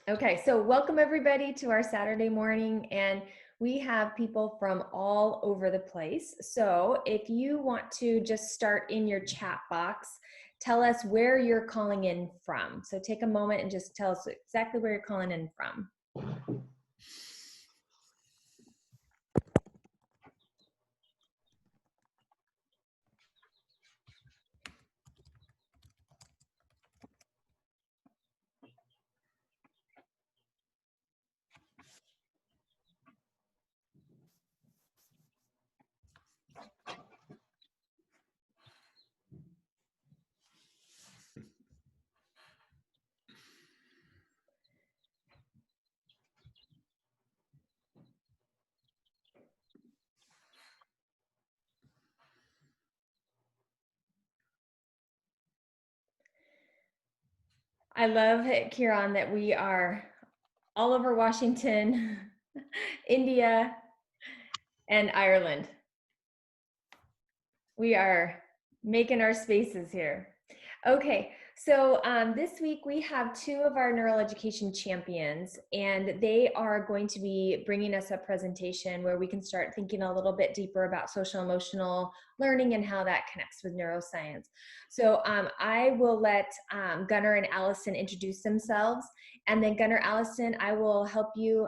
Okay, so welcome everybody to our Saturday morning, and we have people from all over the place. So if you want to just start in your chat box, tell us where you're calling in from. So take a moment and just tell us exactly where you're calling in from. I love it, Kieran, that we are all over Washington, India, and Ireland. We are making our spaces here. Okay, so this week we have two of our neural education champions, and they are going to be bringing us a presentation where we can start thinking a little bit deeper about social emotional learning and how that connects with neuroscience. So I will let Gunnar and Allison introduce themselves, and then Gunnar, Allison, I will help you,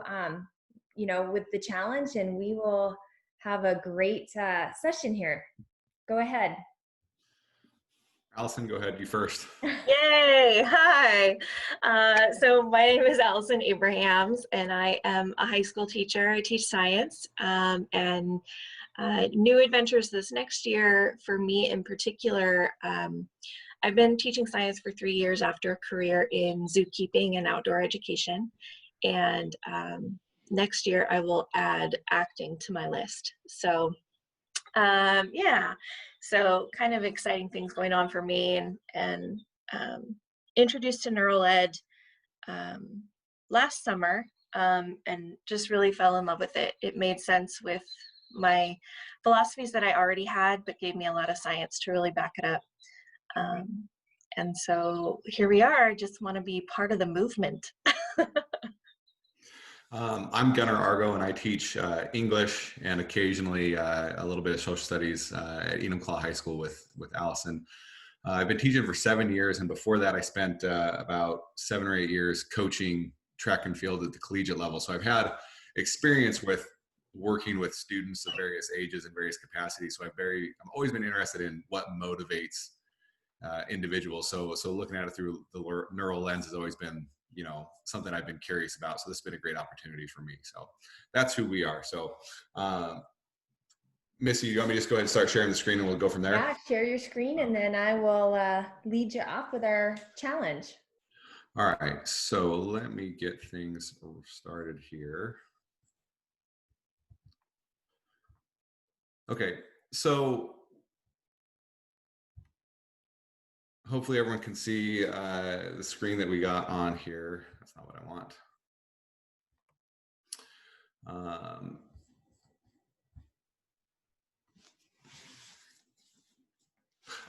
with the challenge, and we will have a great session here. Go ahead. Allison, go ahead, you first. Yay, hi. So my name is Allison Abrahams, and I am a high school teacher. I teach science, and new adventures this next year for me in particular. I've been teaching science for 3 years after a career in zookeeping and outdoor education. And next year I will add acting to my list. So yeah, so kind of exciting things going on for me, and introduced to neural ed last summer, and just really fell in love with it. It made sense with my philosophies that I already had, but gave me a lot of science to really back it up. And so here we are. I just want to be part of the movement. I'm Gunnar Argo, and I teach English and occasionally a little bit of social studies at Enumclaw High School with Allison. I've been teaching for 7 years, and before that I spent about 7 or 8 years coaching track and field at the collegiate level. So I've had experience with working with students of various ages and various capacities. So I've always been interested in what motivates individuals. So looking at it through the neural lens has always been, something I've been curious about. So this has been a great opportunity for me. So that's who we are. So Missy, you want me to just go ahead and start sharing the screen and we'll go from there? Yeah, share your screen and then I will lead you off with our challenge. All right, so let me get things started here. Okay, so hopefully everyone can see the screen that we got on here. That's not what I want.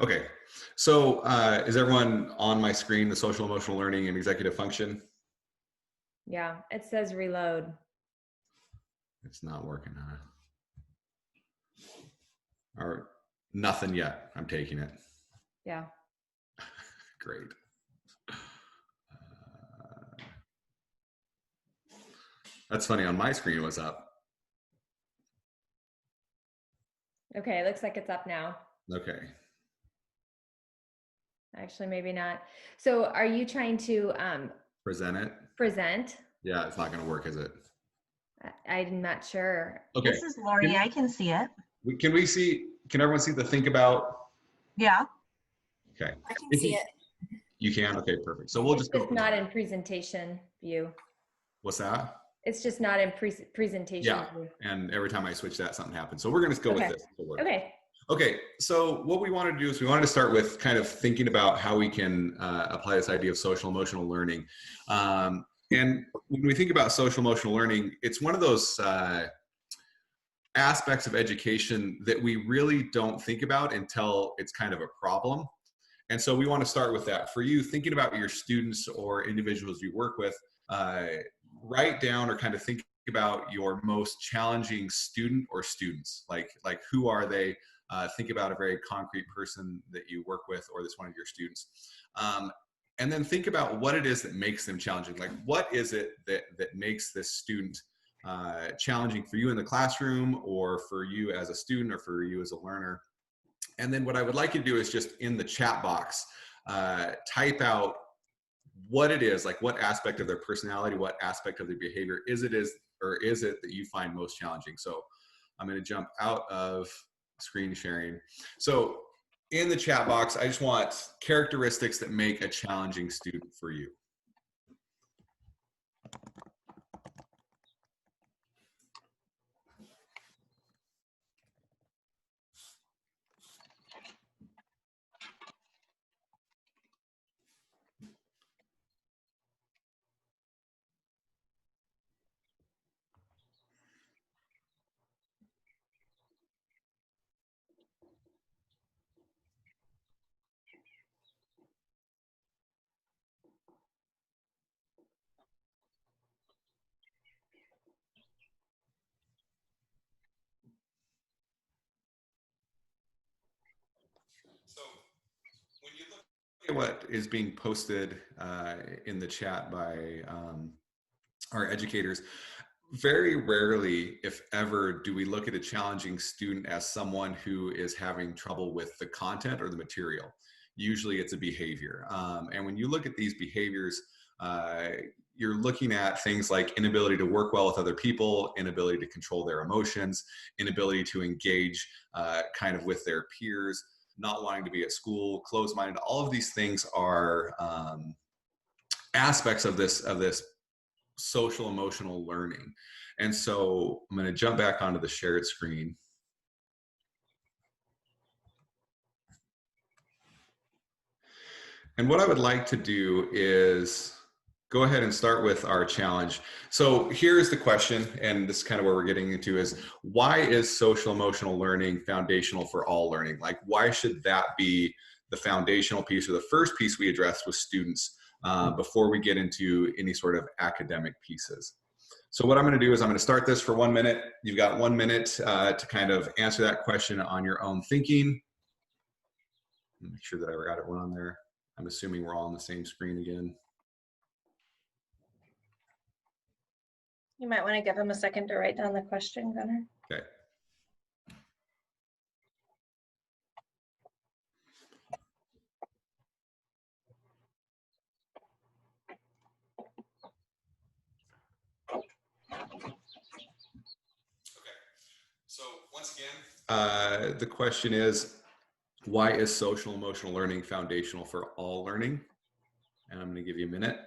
Okay, so is everyone on my screen, the social emotional learning and executive function? Yeah, it says reload. It's not working, huh? Or nothing yet. I'm taking it. Yeah. Great. That's funny. On my screen, it was up. Okay, it looks like it's up now. Okay. Actually, maybe not. So are you trying to present it? Present? Yeah, it's not going to work, is it? I'm not sure. Okay. This is Lori. I can see it. Can everyone see the think about? Yeah. Okay. I can see it. You can? Okay, perfect. So we'll just go. It's not in presentation view. What's that? It's just not in presentation view. And every time I switch that, something happens. So we're going to go with this. Okay. Okay, so what we wanted to do is we wanted to start with kind of thinking about how we can apply this idea of social emotional learning. And when we think about social emotional learning, it's one of those aspects of education that we really don't think about until it's kind of a problem. And so we want to start with that. For you, thinking about your students or individuals you work with, write down or kind of think about your most challenging student or students. Like who are they? Think about a very concrete person that you work with or that's one of your students. And then think about what it is that makes them challenging. Like, what is it that makes this student challenging for you in the classroom, or for you as a student, or for you as a learner? And then what I would like you to do is just in the chat box, type out what it is, like what aspect of their personality, what aspect of their behavior is it that you find most challenging. So I'm going to jump out of screen sharing. So in the chat box, I just want characteristics that make a challenging student for you. So when you look at what is being posted in the chat by our educators, very rarely, if ever, do we look at a challenging student as someone who is having trouble with the content or the material. Usually it's a behavior. And when you look at these behaviors, you're looking at things like inability to work well with other people, inability to control their emotions, inability to engage kind of with their peers, not wanting to be at school, closed-minded. All of these things are aspects of this social emotional learning. And so I'm going to jump back onto the shared screen. And what I would like to do is go ahead and start with our challenge. So here's the question, and this is kind of where we're getting into, is why is social emotional learning foundational for all learning? Like, why should that be the foundational piece or the first piece we address with students before we get into any sort of academic pieces? So what I'm going to do is I'm going to start this for 1 minute. You've got 1 minute to kind of answer that question on your own thinking. Make sure that I got everyone on there. I'm assuming we're all on the same screen again. You might want to give them a second to write down the question, Gunnar. Okay. So once again, the question is, why is social emotional learning foundational for all learning? And I'm going to give you a minute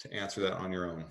to answer that on your own.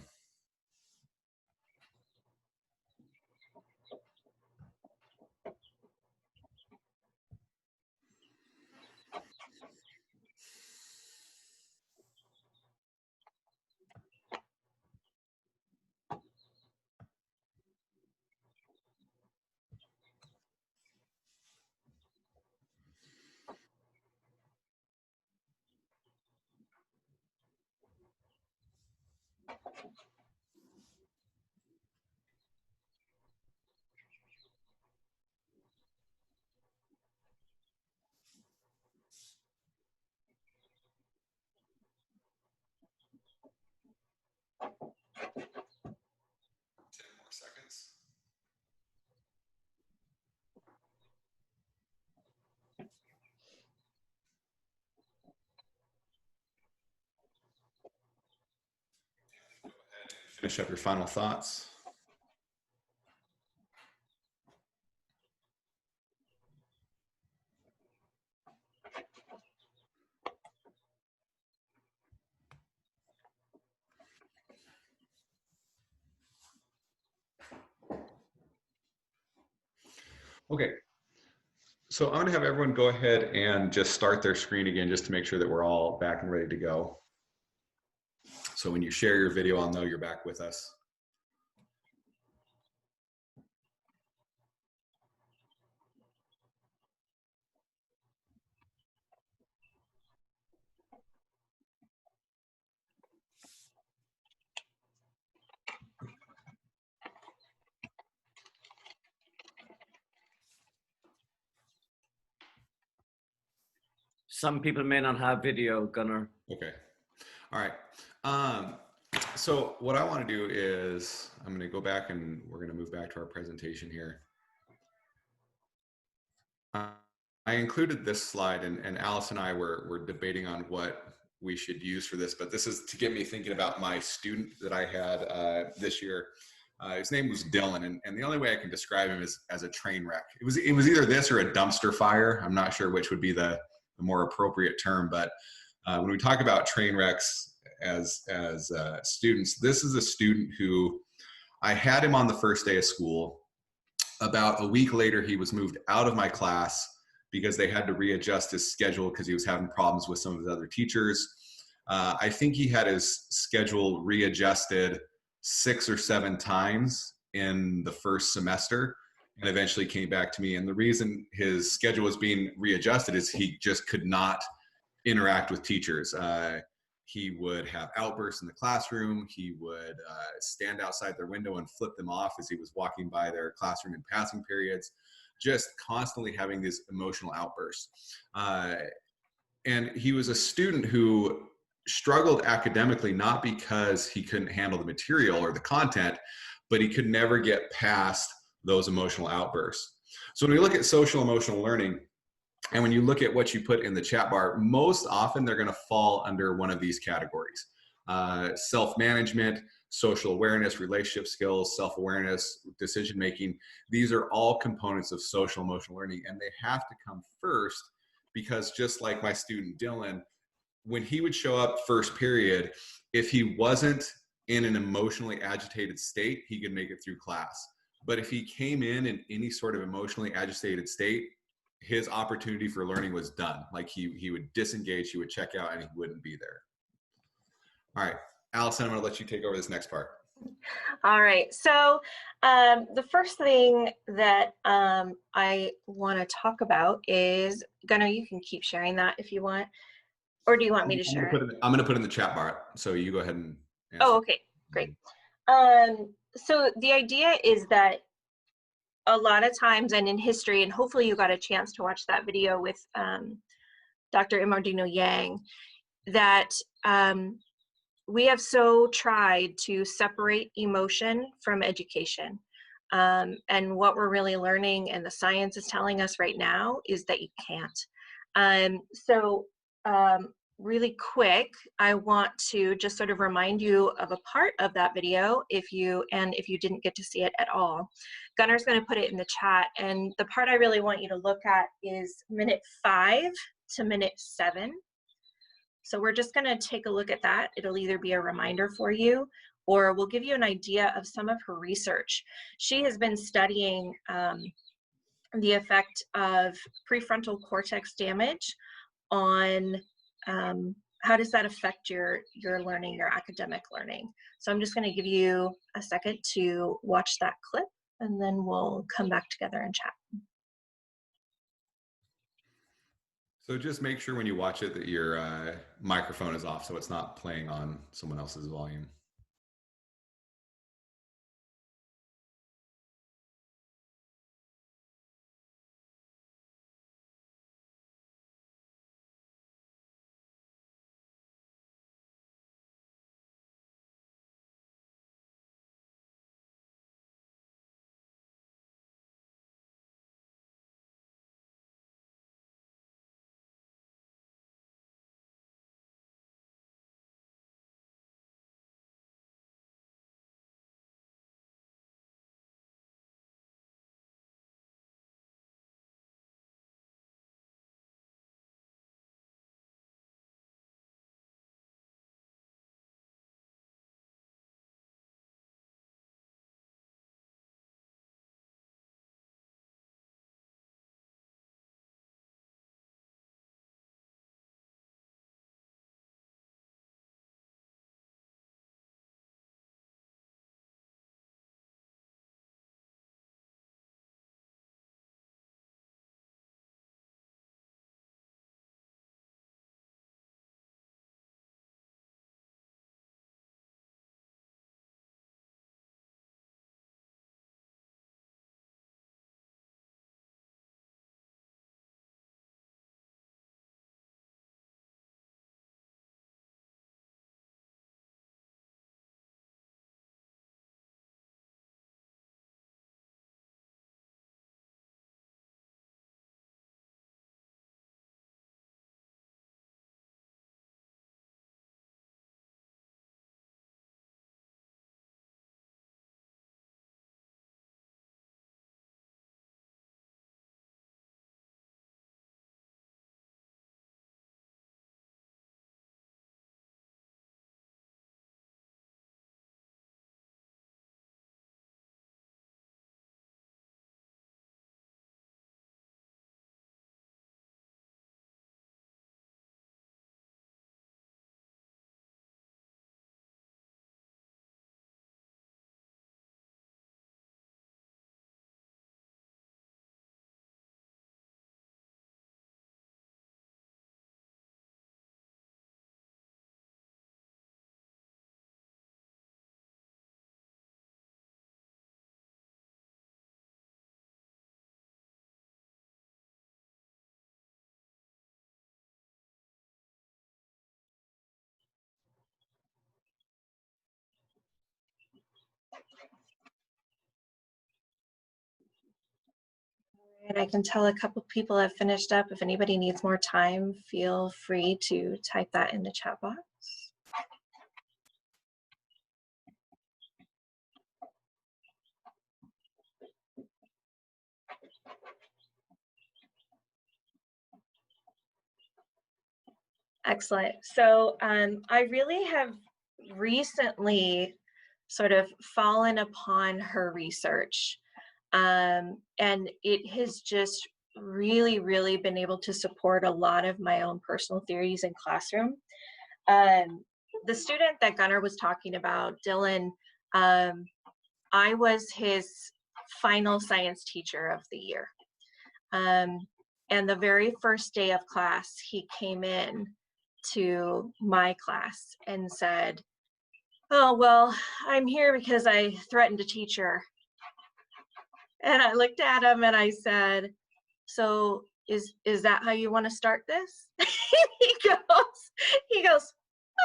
Seconds. Go ahead and finish up your final thoughts. Okay, so I'm going to have everyone go ahead and just start their screen again, just to make sure that we're all back and ready to go. So when you share your video, I'll know you're back with us. some people may not have video, Gunnar. Okay. All right. So what I want to do is I'm going to go back and we're going to move back to our presentation here. I included this slide, and Alice and I were debating on what we should use for this, but this is to get me thinking about my student that I had this year. His name was Dylan, and the only way I can describe him is as a train wreck. It was either this or a dumpster fire. I'm not sure which would be the more appropriate term, but when we talk about train wrecks as students, this is a student who I had him on the first day of school. About a week later, he was moved out of my class because they had to readjust his schedule because he was having problems with some of his other teachers. I think he had his schedule readjusted 6 or 7 times in the first semester and eventually came back to me. And the reason his schedule was being readjusted is he just could not interact with teachers. He would have outbursts in the classroom. He would stand outside their window and flip them off as he was walking by their classroom in passing periods, just constantly having these emotional outbursts. And he was a student who struggled academically, not because he couldn't handle the material or the content, but he could never get past those emotional outbursts. So when we look at social emotional learning, and when you look at what you put in the chat bar, most often they're going to fall under one of these categories. Self-management, social awareness, relationship skills, self-awareness, decision-making. These are all components of social emotional learning, and they have to come first because just like my student Dylan, when he would show up first period, if he wasn't in an emotionally agitated state, he could make it through class. But if he came in any sort of emotionally agitated state, his opportunity for learning was done. Like he would disengage, he would check out, and he wouldn't be there. All right, Allison, I'm going to let you take over this next part. All right, so the first thing that I want to talk about is, Gunnar, you can keep sharing that if you want, or do you want me to share it? I'm going to put it in the chat bar, so you go ahead and answer. Oh, okay, great. So the idea is that a lot of times, and in history, and hopefully you got a chance to watch that video with Dr. Imardino Yang, that we have so tried to separate emotion from education. And what we're really learning, and the science is telling us right now, is that you can't. Really quick, I want to just sort of remind you of a part of that video if you didn't get to see it at all. Gunnar's going to put it in the chat, and the part I really want you to look at is minute 5 to minute 7. So we're just going to take a look at that. It'll either be a reminder for you, or we'll give you an idea of some of her research. She has been studying the effect of prefrontal cortex damage on how does that affect your learning, your academic learning. So I'm just going to give you a second to watch that clip, and then we'll come back together and chat. So just make sure when you watch it that your microphone is off so it's not playing on someone else's volume. And I can tell a couple people have finished up. If anybody needs more time, feel free to type that in the chat box. Excellent. So I really have recently sort of fallen upon her research. And it has just really been able to support a lot of my own personal theories in classroom. The student that Gunnar was talking about, Dylan, I was his final science teacher of the year. And the very first day of class, he came in to my class and said, "Oh, well, I'm here because I threatened a teacher." And I looked at him and I said, "So is that how you want to start this?" he goes,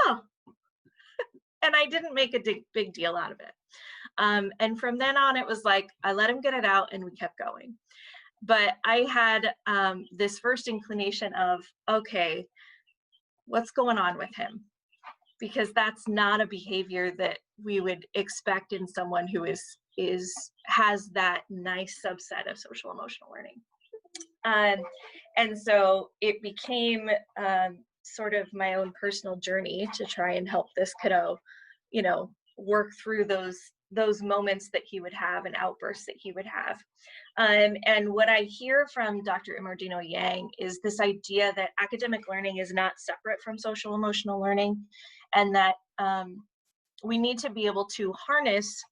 "Oh." And I didn't make a big deal out of it. And from then on, it was like, I let him get it out and we kept going. But I had this first inclination of, okay, what's going on with him? Because that's not a behavior that we would expect in someone who has that nice subset of social emotional learning. And so it became sort of my own personal journey to try and help this kiddo, work through those moments that he would have and outbursts that he would have. And what I hear from Dr. Imardino Yang is this idea that academic learning is not separate from social emotional learning, and that we need to be able to harness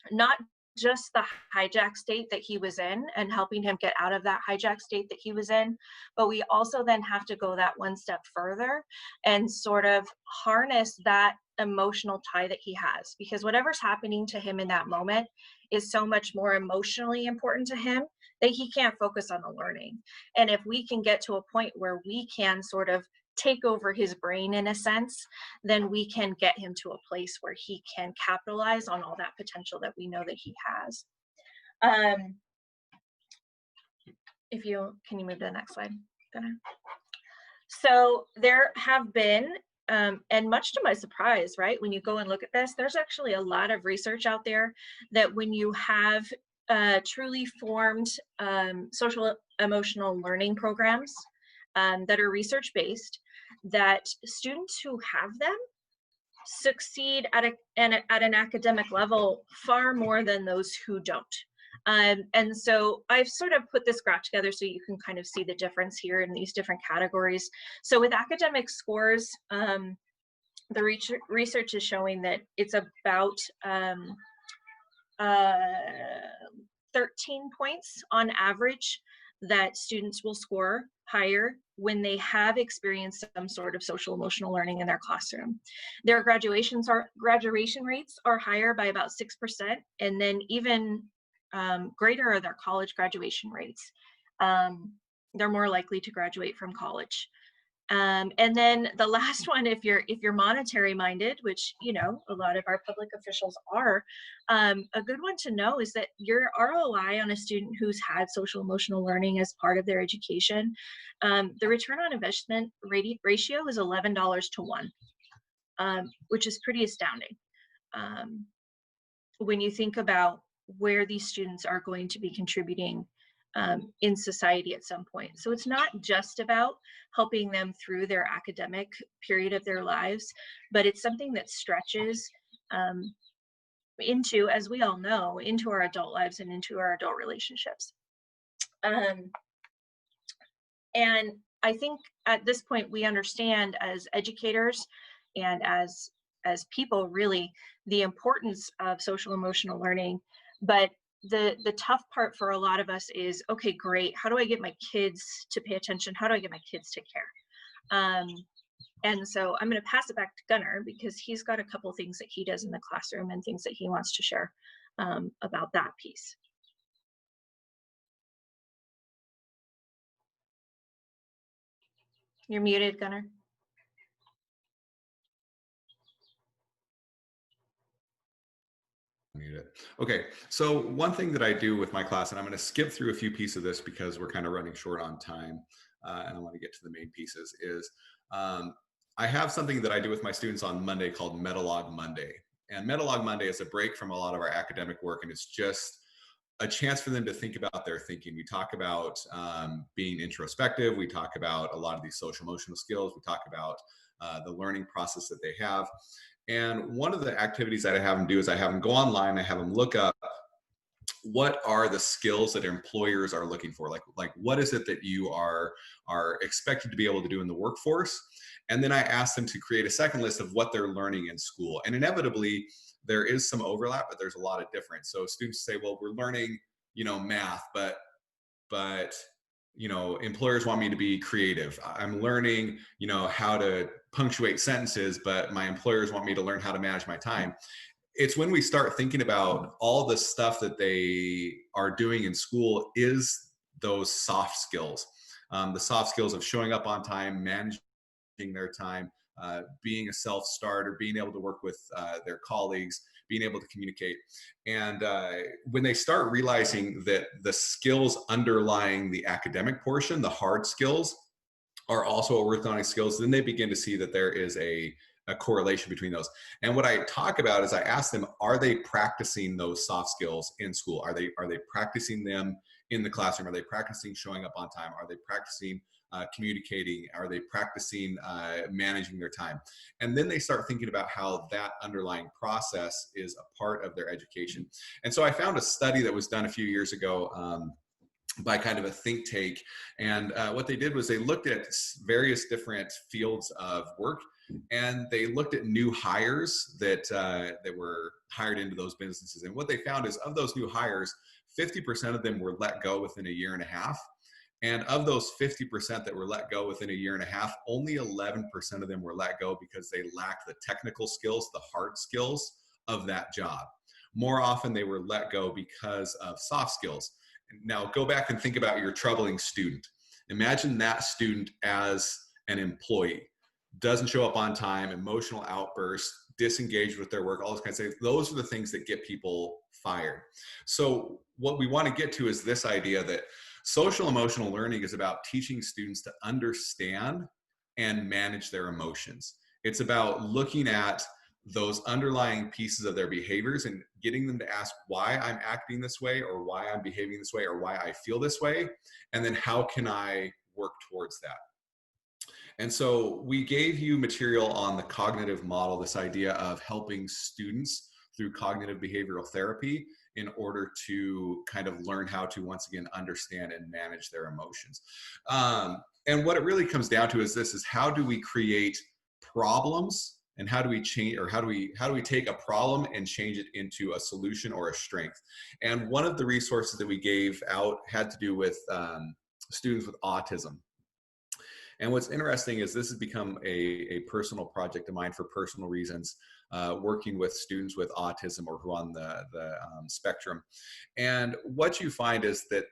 not just the hijack state that he was in and helping him get out of that hijack state that he was in, but we also then have to go that one step further and sort of harness that emotional tie that he has, because whatever's happening to him in that moment is so much more emotionally important to him that he can't focus on the learning. And if we can get to a point where we can sort of take over his brain in a sense, then we can get him to a place where he can capitalize on all that potential that we know that he has. Can you move to the next slide? So there have been, and much to my surprise, right, when you go and look at this, there's actually a lot of research out there that when you have truly formed social emotional learning programs that are research-based, that students who have them succeed at an academic level far more than those who don't. And so I've sort of put this graph together so you can kind of see the difference here in these different categories. So with academic scores, the research is showing that it's about 13 points on average that students will score higher when they have experienced some sort of social emotional learning in their classroom. Their graduation rates are higher by about 6%, and then even greater are their college graduation rates. They're more likely to graduate from college. And then the last one, if you're monetary minded, which a lot of our public officials are, a good one to know is that your ROI on a student who's had social emotional learning as part of their education, the return on investment ratio is $11 to 1, which is pretty astounding when you think about where these students are going to be contributing in society at some point. So it's not just about helping them through their academic period of their lives, but it's something that stretches into, as we all know, into our adult lives and into our adult relationships. And I think at this point we understand as educators and as people really the importance of social emotional learning, but the tough part for a lot of us is, okay, great, how do I get my kids to pay attention? How do I get my kids to care? And so I'm going to pass it back to Gunnar because he's got a couple things that he does in the classroom and things that he wants to share about that piece. You're muted, Gunnar. Mute it. Okay, so one thing that I do with my class, and I'm going to skip through a few pieces of this because we're kind of running short on time, and I want to get to the main pieces, is I have something that I do with my students on Monday called Metalog Monday. And Metalog Monday is a break from a lot of our academic work, and it's just a chance for them to think about their thinking. We talk about being introspective. We talk about a lot of these social emotional skills. We talk about the learning process that they have. And one of the activities that I have them do is I have them go online. I have them look up what are the skills that employers are looking for. Like what is it that you are expected to be able to do in the workforce? And then I ask them to create a second list of what they're learning in school. And inevitably, there is some overlap, but there's a lot of difference. So students say, well, we're learning, math, but employers want me to be creative. I'm learning, how to punctuate sentences, but my employers want me to learn how to manage my time. It's when we start thinking about all the stuff that they are doing in school is those soft skills, the soft skills of showing up on time, managing their time, being a self-starter, being able to work with their colleagues, being able to communicate. And when they start realizing that the skills underlying the academic portion, the hard skills, are also orthotic skills, then they begin to see that there is a correlation between those. And what I talk about is I ask them, are they practicing those soft skills in school? Are they practicing them in the classroom? Are they practicing showing up on time? Are they practicing communicating? Are they practicing managing their time? And then they start thinking about how that underlying process is a part of their education. And so I found a study that was done a few years ago by kind of a think tank. And what they did was they looked at various different fields of work, and they looked at new hires that were hired into those businesses. And what they found is of those new hires, 50% of them were let go within a year and a half. And of those 50% that were let go within a year and a half, only 11% of them were let go because they lacked the technical skills, the hard skills of that job. More often, they were let go because of soft skills. Now, go back and think about your troubling student. Imagine that student as an employee, doesn't show up on time, emotional outbursts, disengaged with their work, all those kinds of things. Those are the things that get people fired. So what we want to get to is this idea that social emotional learning is about teaching students to understand and manage their emotions. It's about looking at those underlying pieces of their behaviors and getting them to ask why I'm acting this way, or why I'm behaving this way, or why I feel this way, and then how can I work towards that. And so we gave you material on the cognitive model, this idea of helping students through cognitive behavioral therapy in order to kind of learn how to, once again, understand and manage their emotions. And what it really comes down to is this: is how do we create problems, and how do we change, or how do we take a problem and change it into a solution or a strength? And one of the resources that we gave out had to do with students with autism. And what's interesting is this has become a personal project of mine for personal reasons, working with students with autism or who are on the spectrum. And what you find is that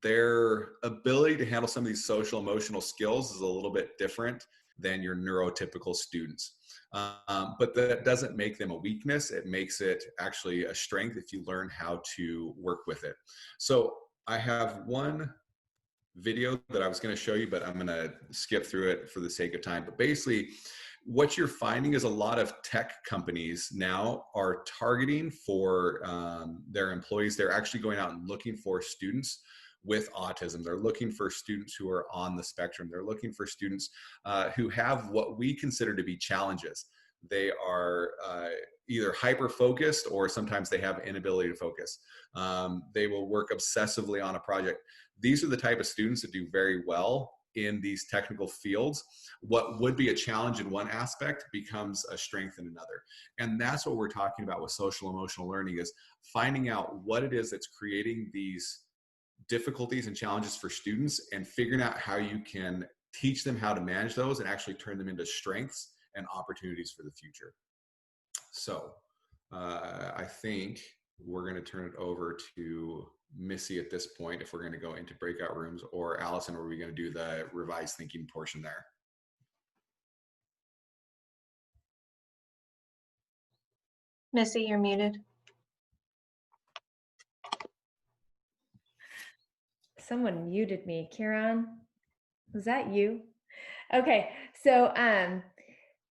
their ability to handle some of these social emotional skills is a little bit different than your neurotypical students. But that doesn't make them a weakness. It makes it actually a strength if you learn how to work with it. So I have one video that I was going to show you, but I'm going to skip through it for the sake of time. But basically, what you're finding is a lot of tech companies now are targeting for their employees. They're actually going out and looking for students with autism. They're looking for students who are on the spectrum. They're looking for students who have what we consider to be challenges. They are either hyper-focused, or sometimes they have inability to focus. They will work obsessively on a project. These are the type of students that do very well in these technical fields. What would be a challenge in one aspect becomes a strength in another. And that's what we're talking about with social emotional learning, is finding out what it is that's creating these difficulties and challenges for students, and figuring out how you can teach them how to manage those and actually turn them into strengths and opportunities for the future. So I think we're going to turn it over to Missy at this point, if we're going to go into breakout rooms, or Allison, are we going to do the revised thinking portion there? Missy, you're muted. someone muted me. Kieran, was that you? Okay, so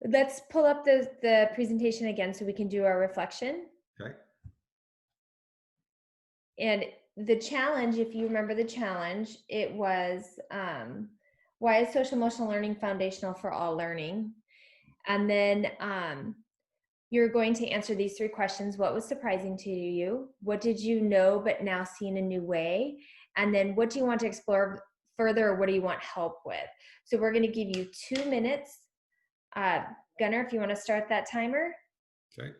let's pull up the presentation again so we can do our reflection. Okay. And the challenge, if you remember the challenge, it was why is social emotional learning foundational for all learning? And then you're going to answer these 3 questions. What was surprising to you? What did you know but now see in a new way? And then what do you want to explore further, or what do you want help with? So we're going to give you 2 minutes. Gunnar, if you want to start that timer. Okay.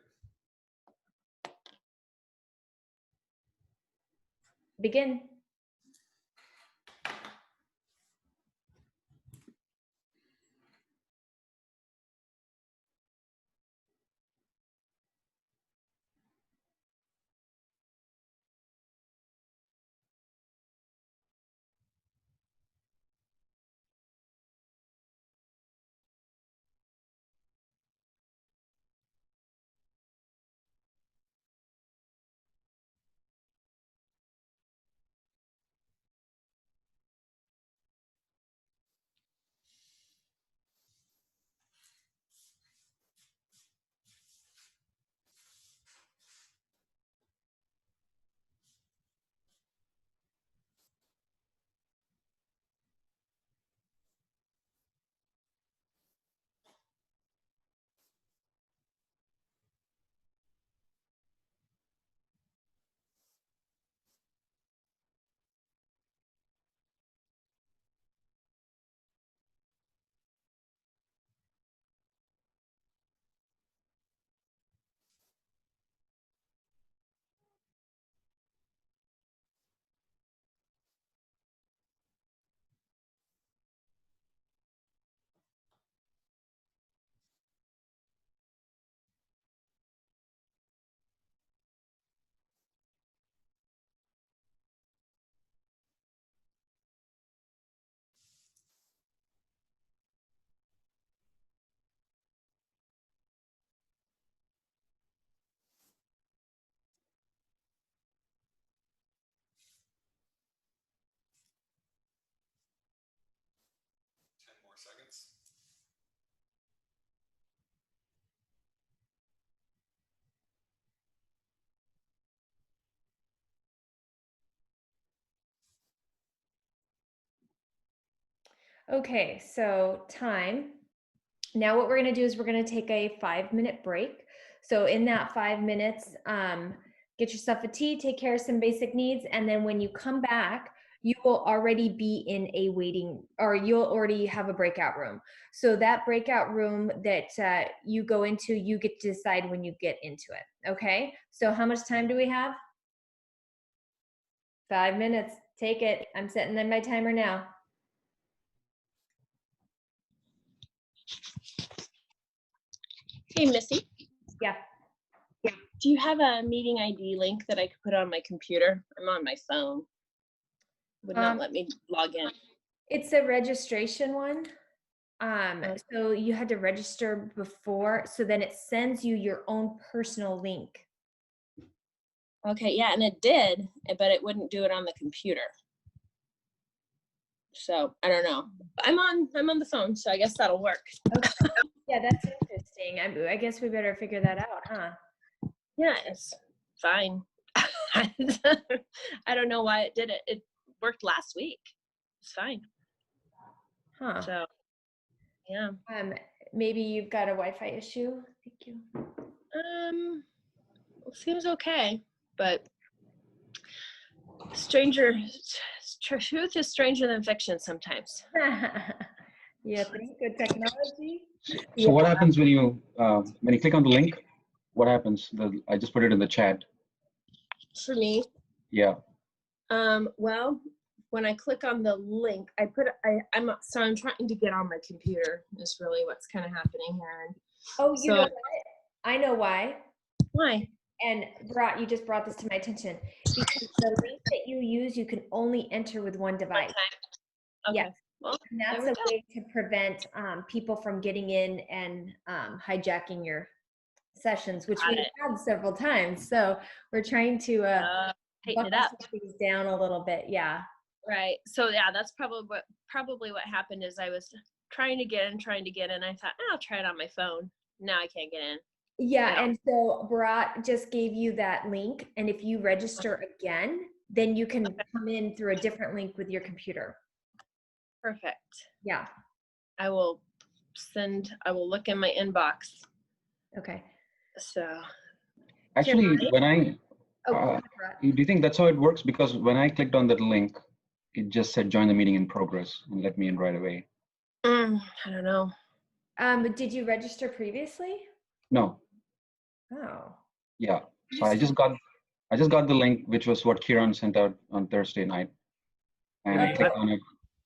Begin. Seconds. Okay, so time. Now what we're going to do is we're going to take a 5-minute break. So in that 5 minutes, get yourself a tea, take care of some basic needs, and then when you come back, you will already be in a waiting, or you'll already have a breakout room. So that breakout room that you go into, you get to decide when you get into it. Okay, so how much time do we have? 5 minutes. Take it. I'm setting my timer now. Hey, Missy. Yeah. Do you have a meeting ID link that I could put on my computer? I'm on my phone. Would not let me log in. It's a registration one. Okay. So you had to register before, so then it sends you your own personal link. Okay, yeah, and it did, but it wouldn't do it on the computer. So I don't know. I'm on the phone, so I guess that'll work. Okay. Yeah, that's interesting. I guess we better figure that out, huh? Yeah, it's fine. I don't know why it did it. It worked last week. It's fine. Huh. So yeah. Maybe you've got a Wi-Fi issue. Thank you. It seems okay, but truth is stranger than fiction sometimes. Yeah, think good technology. So what happens when you click on the link? What happens? I just put it in the chat. For me, Yeah. well, when I click on the link, I'm trying to get on my computer is really what's kind of happening here. Oh, you know what? I know why. Why? And you just brought this to my attention. Because the link that you use, you can only enter with one device. Okay. Yeah. Well, And that's a way to prevent people from getting in and hijacking your sessions, which we've had several times. So we're trying to tighten it up. things down a little bit. Yeah. Right. So yeah, that's probably what happened is I was trying to get in. I thought, I'll try it on my phone. Now I can't get in. Yeah, No. and so Bharat just gave you that link, and if you register again, then you can come in through a different link with your computer. Perfect. Yeah. I will look in my inbox. Okay. So Actually, Can when I, Oh, go uh, ahead, Bharat. do you think that's how it works? Because when I clicked on that link, it just said join the meeting in progress and let me in right away. I don't know. Did you register previously? No, Oh. yeah. So I just got the link, which was what Kieran sent out on Thursday night. And I clicked on it.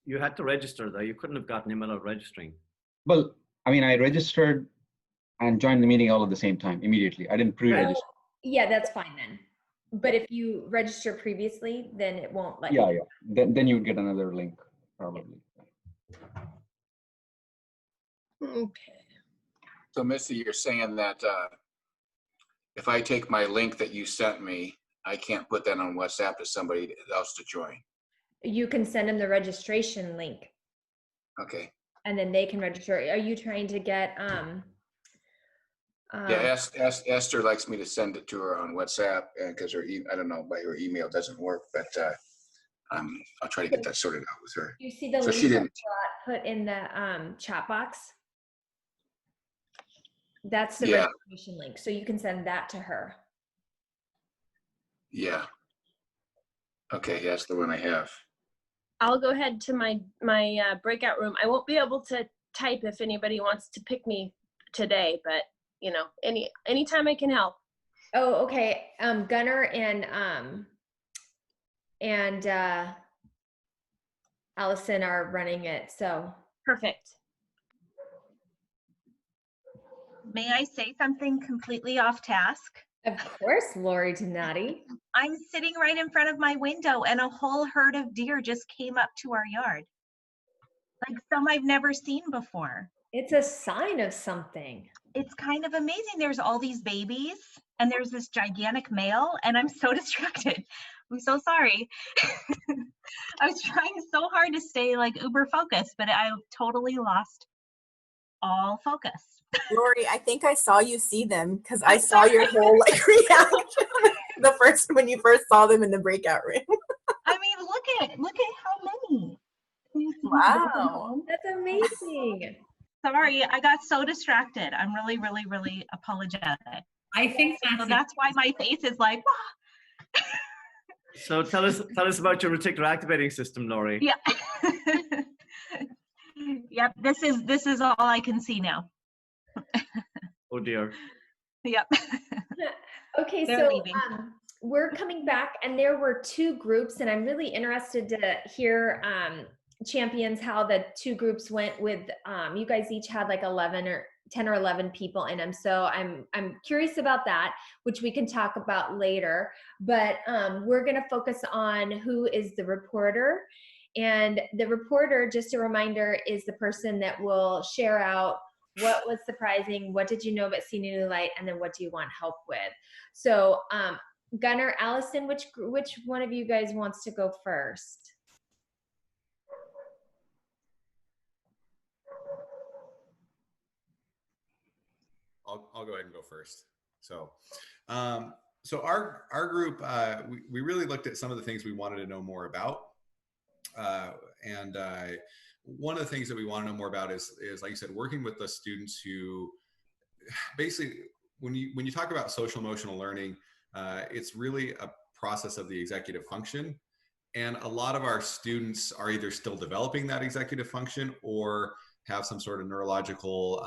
You had to register though. You couldn't have gotten him without registering. Well, I mean, I registered and joined the meeting all at the same time immediately. I didn't pre-register. Yeah, that's fine then. But if you register previously, then it won't let Yeah, you. yeah. Then you get another link probably. Okay. So Missy, you're saying that if I take my link that you sent me, I can't put that on WhatsApp to somebody else to join. You can send them the registration link Okay. and then they can register. Are you trying to get Yeah, Esther likes me to send it to her on WhatsApp because I don't know, by her email doesn't work, but I'll try to get that sorted out with her. you see the So link she that didn't. Bharat put in the chat box? That's the Yeah. registration link. So you can send that to her. Yeah. Okay, that's the one I have. I'll go ahead to my breakout room. I won't be able to type if anybody wants to pick me today, but you know, anytime I can help. Oh, okay. Gunnar and Allison are running it. So Perfect. May I say something completely off task? of course, Lori Donati. I'm sitting right in front of my window and a whole herd of deer just came up to our yard. Like some I've never seen before. It's a sign of something. It's kind of amazing. There's all these babies and there's this gigantic male and I'm so distracted. I'm so sorry. I was trying so hard to stay like uber focused, but I totally lost all focus. Lori, I think I saw you see them because I saw your whole like reaction when you first saw them in the breakout room. I mean, look at how many. Can you see Wow. That's amazing. Sorry, I got so distracted. I'm really, really, really apologetic. I think So that's why my face is like, "Ah." So tell us about your reticular activating system, Lori. Yeah. Yep, this is all I can see now. Oh dear. Yep. Okay, They're so leaving. we're coming back and there were two groups and I'm really interested to hear champions how the two groups went with you guys each had like 11 or 10 or 11 people in them, so I'm curious about that, which we can talk about later, but we're going to focus on who is the reporter. And the reporter, just a reminder, is the person that will share out what was surprising, what did you know about Senior New Light, and then what do you want help with. So Gunnar, Allison, which one of you guys wants to go first? I'll go ahead and go first. So, so our group, we really looked at some of the things we wanted to know more about. And one of the things that we want to know more about is like you said, working with the students who basically, when you talk about social emotional learning, it's really a process of the executive function. And a lot of our students are either still developing that executive function or have some sort of neurological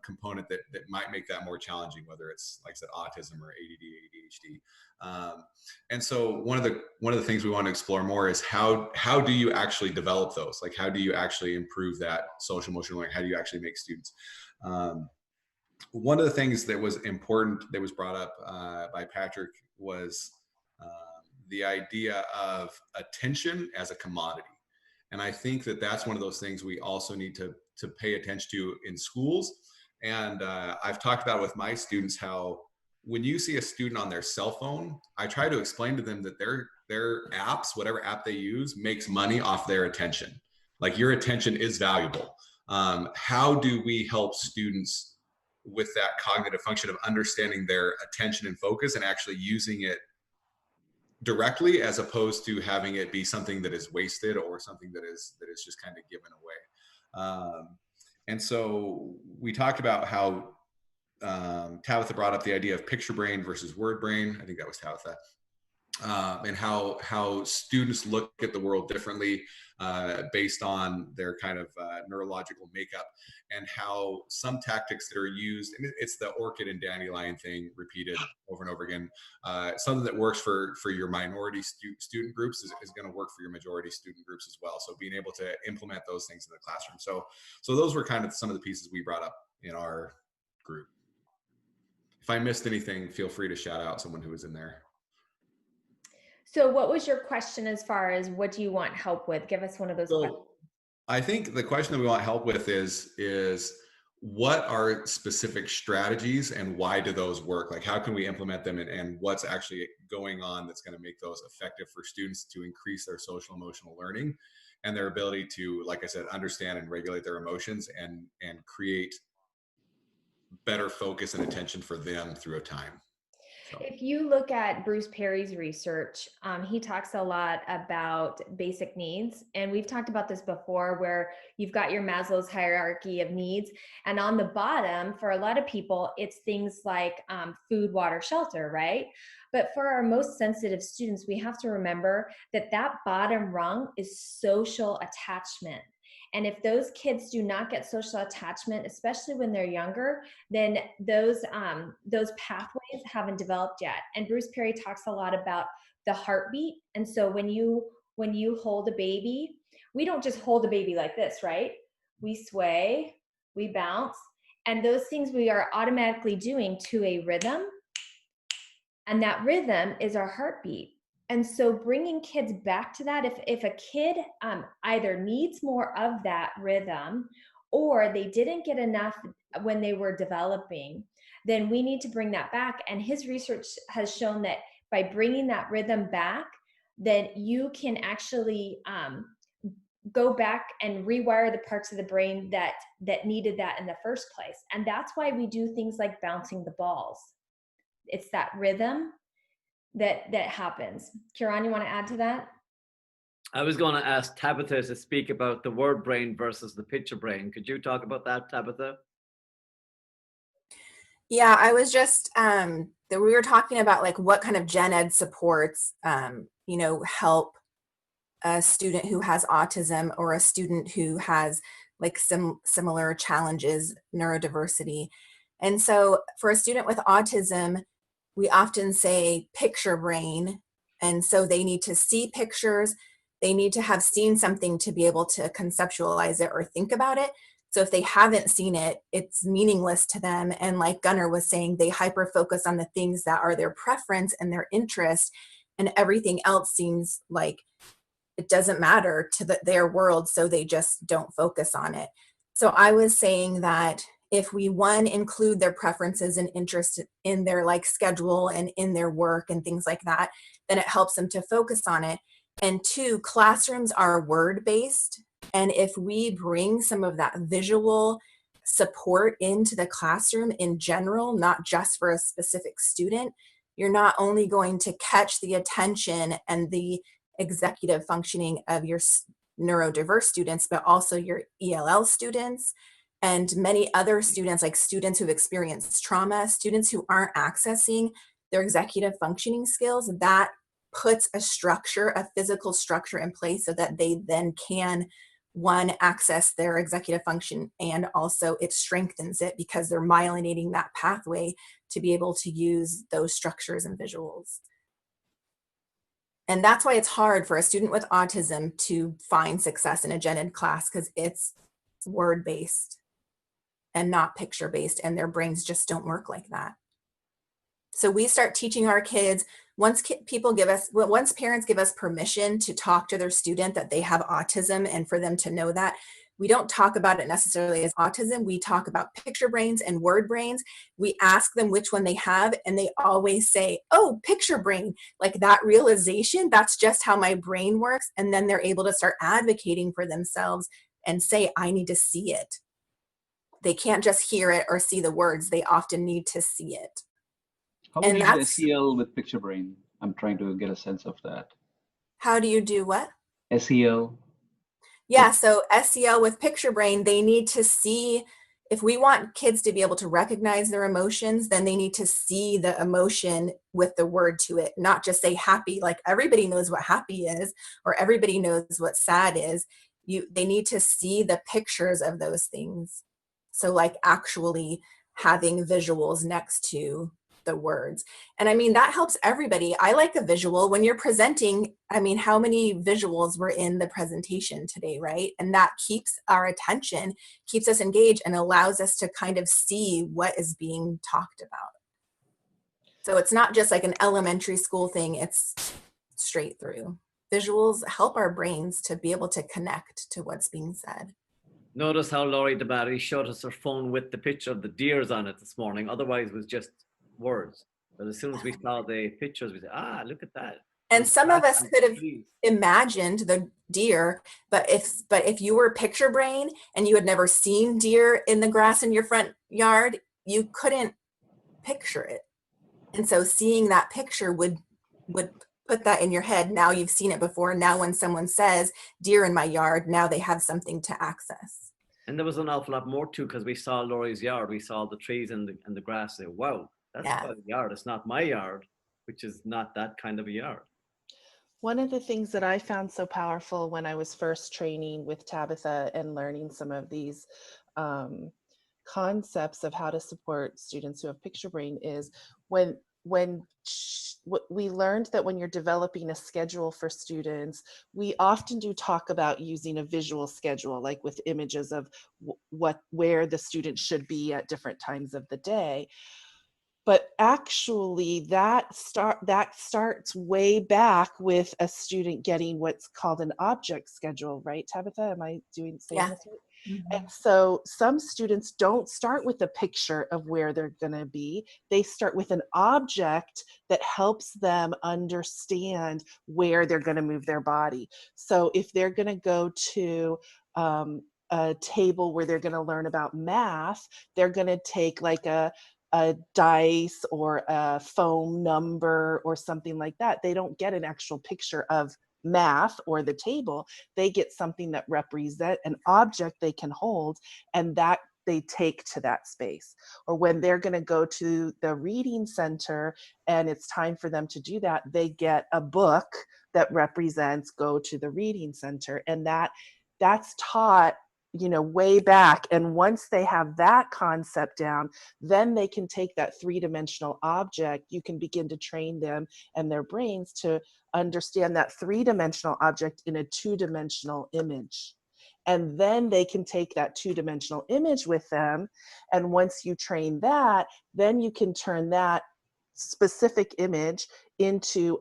component that might make that more challenging, whether it's, like I said, autism or ADD, ADHD. And so one of the things we want to explore more is how do you actually develop those? Like, how do you actually improve that social emotional learning? How do you actually make students? One of the things that was important that was brought up by Patrick was the idea of attention as a commodity. And I think that that's one of those things we also need to pay attention to in schools. And I've talked about with my students how when you see a student on their cell phone, I try to explain to them that apps, whatever app they use, makes money off their attention. Like, your attention is valuable. How do we help students with that cognitive function of understanding their attention and focus and actually using it directly, as opposed to having it be something that is wasted or something that is just kind of given away? And so we talked about how Tabitha brought up the idea of picture brain versus word brain. I think that was Tabitha. And how students look at the world differently based on their kind of neurological makeup, and how some tactics that are used, and it's the orchid and dandelion thing repeated over and over again. Something that works for your minority student groups is going to work for your majority student groups as well. So being able to implement those things in the classroom. So those were kind of some of the pieces we brought up in our group. If I missed anything, feel free to shout out someone who was in there. So what was your question as far as what do you want help with? Give us one of those questions. I think the question that we want help with is what are specific strategies and why do those work? Like, how can we implement them, and what's actually going on that's going to make those effective for students to increase their social emotional learning and their ability to, like I said, understand and regulate their emotions and create better focus and attention for them through a time. If you look at Bruce Perry's research, he talks a lot about basic needs. And we've talked about this before, where you've got your Maslow's hierarchy of needs. And on the bottom, for a lot of people, it's things like food, water, shelter, right? But for our most sensitive students, we have to remember that that bottom rung is social attachment. And if those kids do not get social attachment, especially when they're younger, then those pathways haven't developed yet. And Bruce Perry talks a lot about the heartbeat. And so when you hold a baby, we don't just hold a baby like this, right? We sway, we bounce, and those things we are automatically doing to a rhythm. And that rhythm is our heartbeat. And so bringing kids back to that, if a kid either needs more of that rhythm or they didn't get enough when they were developing, then we need to bring that back. And his research has shown that by bringing that rhythm back, then you can actually go back and rewire the parts of the brain that needed that in the first place. And that's why we do things like bouncing the balls. It's that rhythm that happens. Kieran, you want to add to that? I was going to ask Tabitha to speak about the word brain versus the picture brain. Could you talk about that, Tabitha? Yeah, I was just that we were talking about like what kind of gen ed supports help a student who has autism or a student who has like similar challenges, neurodiversity. And so for a student with autism, we often say picture brain. And so they need to see pictures. They need to have seen something to be able to conceptualize it or think about it. So if they haven't seen it, it's meaningless to them. And like Gunnar was saying, they hyper focus on the things that are their preference and their interest, and everything else seems like it doesn't matter to their world. So they just don't focus on it. So I was saying that if we, one, include their preferences and interests in their like schedule and in their work and things like that, then it helps them to focus on it. And two, classrooms are word-based. And if we bring some of that visual support into the classroom in general, not just for a specific student, you're not only going to catch the attention and the executive functioning of your neurodiverse students, but also your ELL students and many other students, like students who've experienced trauma, students who aren't accessing their executive functioning skills. That puts a structure, a physical structure in place so that they then can, one, access their executive function, and also it strengthens it because they're myelinating that pathway to be able to use those structures and visuals. And that's why it's hard for a student with autism to find success in a gen ed class, because it's word-based and not picture-based, and their brains just don't work like that. So we start teaching our kids, once parents give us permission to talk to their student that they have autism and for them to know that, we don't talk about it necessarily as autism. We talk about picture brains and word brains. We ask them which one they have, and they always say, oh, picture brain. Like that realization, that's just how my brain works. And then they're able to start advocating for themselves and say, I need to see it. They can't just hear it or see the words. They often need to see it. How do And you do that's, SEL with picture brain? I'm trying to get a sense of that. how do you do what? SEL. Yeah, so SEL with picture brain, they need to see, if we want kids to be able to recognize their emotions, then they need to see the emotion with the word to it, not just say happy. Like everybody knows what happy is, or everybody knows what sad is. They need to see the pictures of those things. So like actually having visuals next to the words. And I mean, that helps everybody. I like a visual when you're presenting. I mean, how many visuals were in the presentation today, right? And that keeps our attention, keeps us engaged, and allows us to kind of see what is being talked about. So it's not just like an elementary school thing, it's straight through. Visuals help our brains to be able to connect to what's being said. Notice how Laurie DeBatty showed us her phone with the picture of the deers on it this morning. Otherwise, it was just words. But as soon as we saw the pictures, we said, ah, look at that. And some of us could have imagined the deer, but if you were picture brain and you had never seen deer in the grass in your front yard, you couldn't picture it. And so seeing that picture would put that in your head. Now you've seen it before. Now when someone says deer in my yard, now they have something to access. And there was an awful lot more too, because we saw Laurie's yard. We saw the trees and the grass. Say, wow, that's quite a yard. It's not my yard, which is not that kind of a yard. One of the things that I found so powerful when I was first training with Tabitha and learning some of these concepts of how to support students who have picture brain is when we learned that when you're developing a schedule for students, we often do talk about using a visual schedule, like with images of where the student should be at different times of the day. But actually that starts way back with a student getting what's called an object schedule, right, Tabitha? Am I saying this right? Mm-hmm. And so some students don't start with a picture of where they're going to be. They start with an object that helps them understand where they're going to move their body. So if they're going to go to a table where they're going to learn about math, they're going to take like a dice or a foam number or something like that. They don't get an actual picture of math or the table. They get something that represents an object they can hold, and that they take to that space. Or when they're going to go to the reading center and it's time for them to do that, they get a book that represents go to the reading center. And that's taught, you know, way back. And once they have that concept down, then they can take that three-dimensional object. You can begin to train them and their brains to understand that three-dimensional object in a two-dimensional image. And then they can take that two-dimensional image with them. And once you train that, then you can turn that specific image into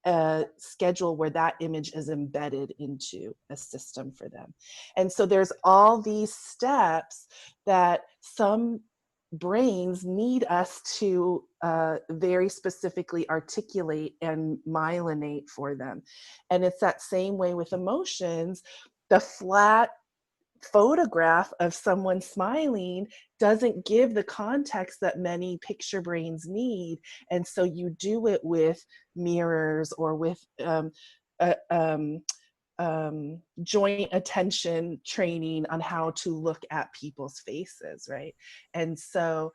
a schedule where that image is embedded into a system for them. And so there's all these steps that some brains need us to very specifically articulate and myelinate for them. And it's that same way with emotions. The flat photograph of someone smiling doesn't give the context that many picture brains need. And so you do it with mirrors or with joint attention training on how to look at people's faces, right? And so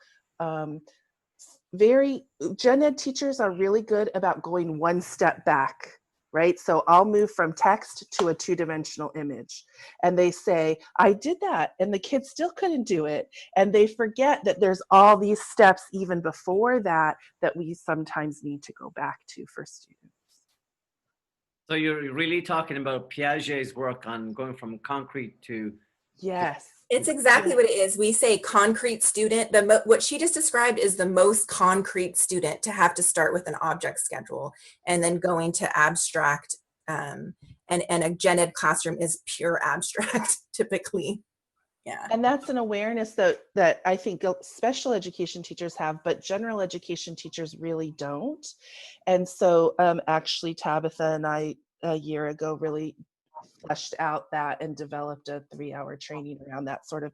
gen ed teachers are really good about going one step back, right? So I'll move from text to a two-dimensional image. And they say, I did that, and the kids still couldn't do it. And they forget that there's all these steps even before that we sometimes need to go back to for students. So you're really talking about Piaget's work on going from concrete to... Yes. It's exactly what it is. We say concrete student. What she just described is the most concrete student to have to start with an object schedule and then going to abstract and and a gen ed classroom is pure abstract typically. Yeah. And that's an awareness that I think special education teachers have, but general education teachers really don't. And so actually Tabitha and I a year ago really fleshed out that and developed a 3-hour training around that sort of.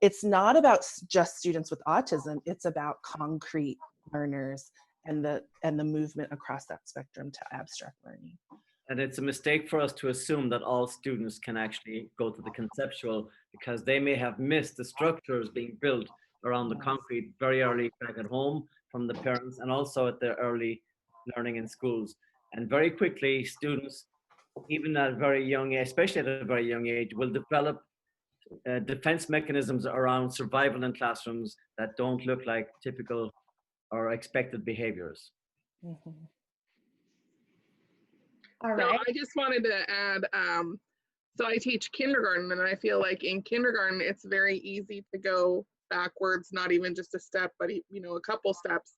It's not about just students with autism, it's about concrete learners and the movement across that spectrum to abstract learning. And it's a mistake for us to assume that all students can actually go to the conceptual, because they may have missed the structures being built around the concrete very early back at home from the parents, and also at their early learning in schools. And very quickly, students, even at a very young age, especially at a very young age, will develop defense mechanisms around survival in classrooms that don't look like typical or expected behaviors. Mm-hmm. All So right. I just wanted to add, so I teach kindergarten, and I feel like in kindergarten, it's very easy to go backwards, not even just a step, but a couple steps.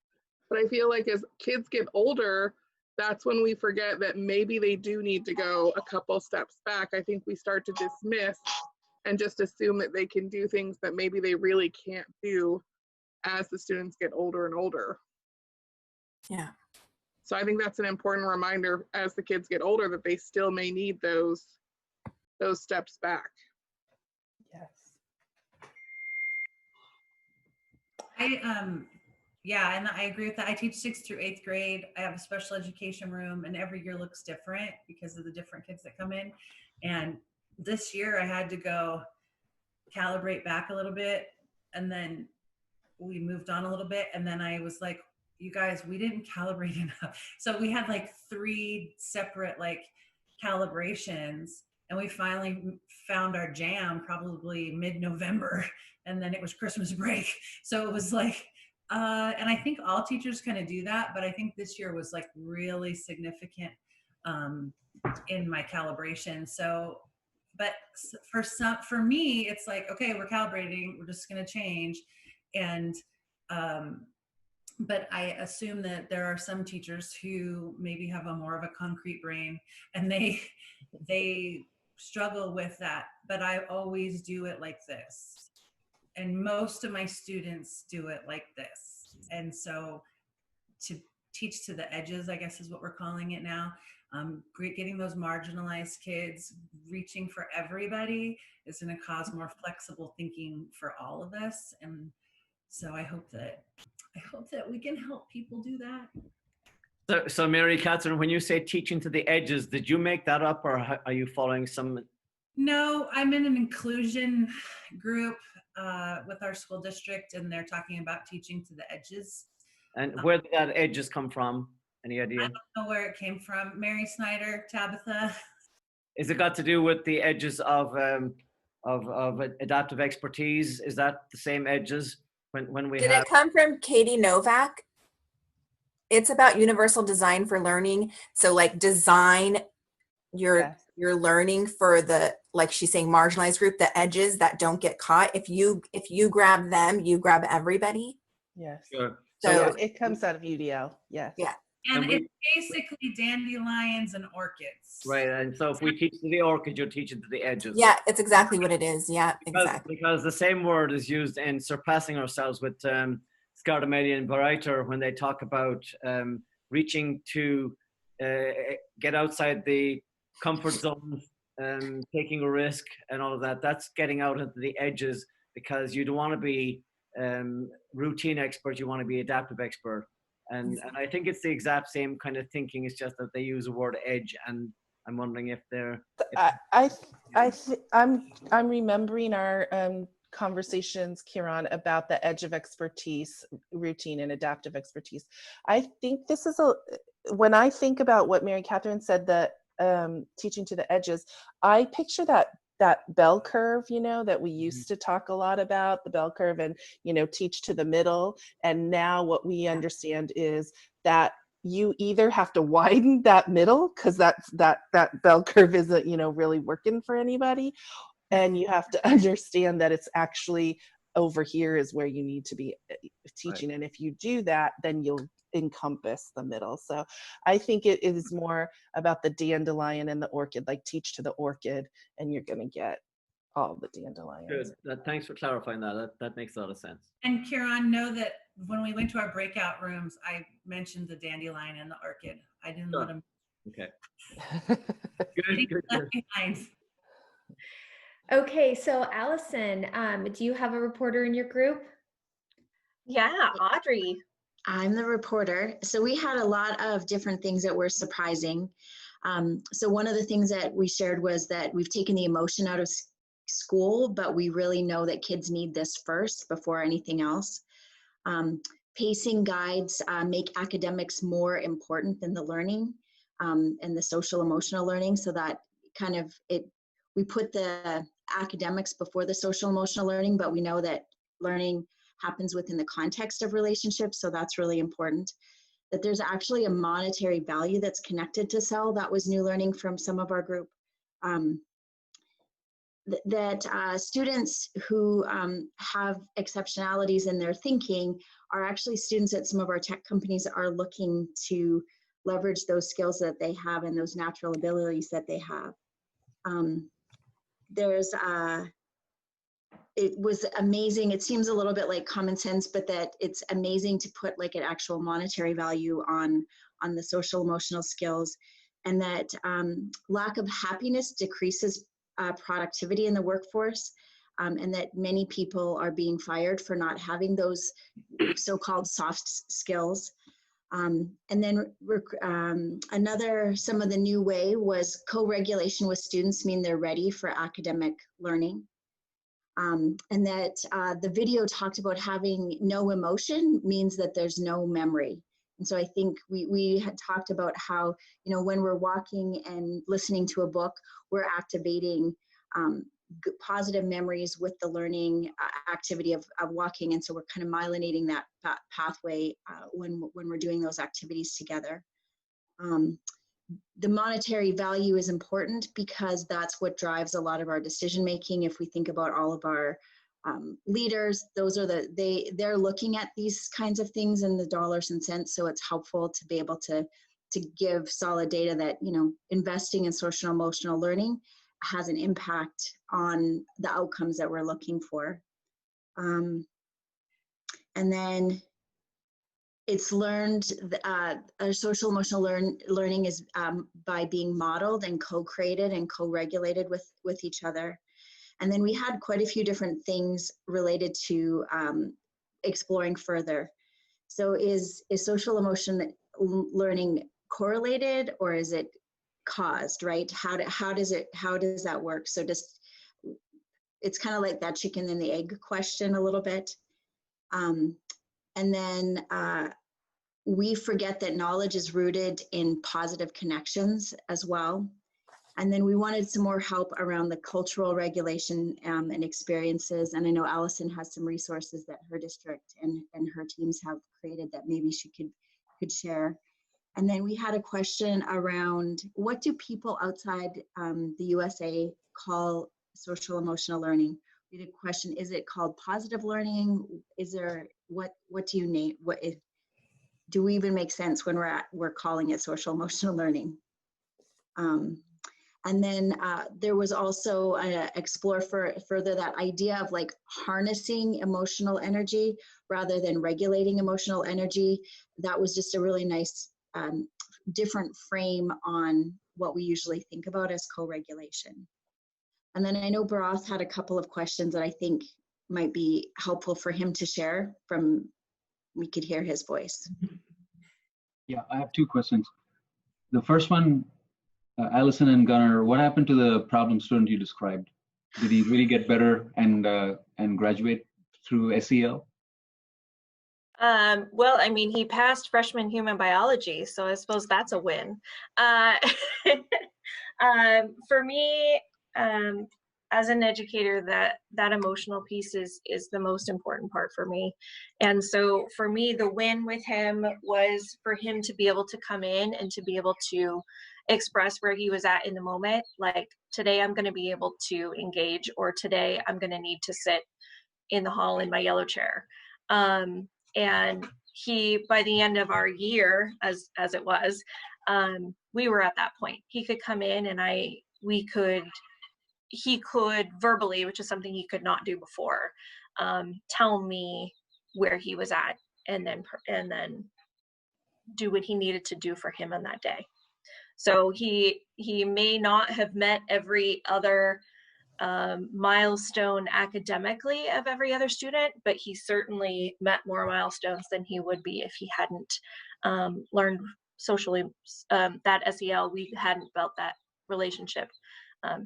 But I feel like as kids get older, that's when we forget that maybe they do need to go a couple steps back. I think we start to dismiss and just assume that they can do things that maybe they really can't do as the students get older and older. Yeah. So I think that's an important reminder as the kids get older that they still may need those steps back. Yes. Yeah, and I agree with that. I teach 6th through 8th grade. I have a special education room, and every year looks different because of the different kids that come in. And this year I had to go calibrate back a little bit, and then we moved on a little bit, and then I was like, you guys, we didn't calibrate enough. So we had like 3 separate like calibrations, and we finally found our jam probably mid-November, and then it was Christmas break. So it was like, and I think all teachers kind of do that, but I think this year was like really significant in my calibration. So, but for me, it's like, okay, we're calibrating, we're just going to change. And, but I assume that there are some teachers who maybe have a more of a concrete brain, and they struggle with that, but I always do it like this. And most of my students do it like this. And so to teach to the edges, I guess is what we're calling it now, getting those marginalized kids, reaching for everybody is going to cause more flexible thinking for all of us. And so I hope that we can help people do that. So Mary Catherine, when you say teaching to the edges, did you make that up, or are you following some? No, I'm in an inclusion group with our school district, and they're talking about teaching to the edges. And where did that edges come from? Any idea? I don't know where it came from. Mary Snyder, Tabitha. Is it got to do with the edges of adaptive expertise? Is that the same edges when we Did it come from Katie Novak? It's about universal design for learning. So like design your learning for the, like she's saying, marginalized group, the edges that don't get caught. If you grab them, you grab everybody. Yes. Sure. So it comes out of UDL. Yes. Yeah. And it's basically dandelions and orchids. Right, and so if we teach to the orchid, you're teaching to the edges. Yeah, it's exactly what it is. Yeah, exactly. Because the same word is used in Surpassing Ourselves with Scardamelli and Bereiter when they talk about reaching to get outside the comfort zone, taking a risk and all of that. That's getting out into the edges, because you don't want to be routine expert, you want to be adaptive expert. And I think it's the exact same kind of thinking. It's just that they use the word edge, and I'm wondering if they're. I'm remembering our conversations, Kieran, about the edge of expertise, routine and adaptive expertise. I think this is when I think about what Mary Catherine said, that teaching to the edges, I picture that bell curve, that we used to talk a lot about, the bell curve, and, teach to the middle. And now what we understand is that you either have to widen that middle, because that bell curve isn't, really working for anybody. And you have to understand that it's actually over here is where you need to be teaching. Right. And if you do that, then encompass the middle. So I think it is more about the dandelion and the orchid, like teach to the orchid and you're going to get all the dandelions. Good. Thanks for clarifying that. That makes a lot of sense. And Kieran, know that when we went to our breakout rooms, I mentioned the dandelion and the orchid. I didn't let them. Okay. Good. Behind. Okay, so Allison, do you have a reporter in your group? Yeah, Audrey. I'm the reporter. So we had a lot of different things that were surprising. So one of the things that we shared was that we've taken the emotion out of school, but we really know that kids need this first before anything else. Pacing guides make academics more important than the learning and the social emotional learning, so that kind of we put the academics before the social emotional learning, but we know that learning happens within the context of relationships, so that's really important. That there's actually a monetary value that's connected to SEL. That was new learning from some of our group. That students who have exceptionalities in their thinking are actually students at some of our tech companies are looking to leverage those skills that they have and those natural abilities that they have. It was amazing. It seems a little bit like common sense, but that it's amazing to put like an actual monetary value on the social emotional skills, and that lack of happiness decreases productivity in the workforce, and that many people are being fired for not having those so-called soft skills. And then some of the new way was co-regulation with students mean they're ready for academic learning. And that the video talked about having no emotion means that there's no memory. And so I think we had talked about how, when we're walking and listening to a book, we're activating positive memories with the learning activity of walking. And so we're kind of myelinating that pathway when we're doing those activities together. The monetary value is important because that's what drives a lot of our decision making. If we think about all of our leaders, those are they're looking at these kinds of things in the dollars and cents. So it's helpful to be able to give solid data that investing in social emotional learning has an impact on the outcomes that we're looking for. And then it's learned, social emotional learning is by being modeled and co-created and co-regulated with each other. And then we had quite a few different things related to exploring further. So is social emotion learning correlated, or is it caused, right? How does that work? So it's kind of like that chicken and the egg question a little bit. And then we forget that knowledge is rooted in positive connections as well. And then we wanted some more help around the cultural regulation and experiences. And I know Allison has some resources that her district and her teams have created that maybe she could share. And then we had a question around, what do people outside the USA call social emotional learning? We had a question, is it called positive learning? Is there, what do you name, do we even make sense when we're calling it social emotional learning? And then there was also explore further that idea of like harnessing emotional energy rather than regulating emotional energy. That was just a really nice different frame on what we usually think about as co-regulation. And then I know Barath had a couple of questions that I think might be helpful for him to share we could hear his voice. Yeah, I have two questions. The first one, Allison and Gunnar, what happened to the problem student you described? Did he really get better and graduate through SEL? Well, I mean, he passed freshman human biology, so I suppose that's a win. For me, as an educator, that emotional piece is the most important part for me. And so for me, the win with him was for him to be able to come in and to be able to express where he was at in the moment. Like, today I'm going to be able to engage, or today I'm going to need to sit in the hall in my yellow chair. And by the end of our year, as it was, we were at that point. He could come in and he could verbally, which is something he could not do before, tell me where he was at, and then do what he needed to do for him on that day. So he may not have met every other milestone academically of every other student, but he certainly met more milestones than he would be if he hadn't learned socially that SEL. We hadn't built that relationship.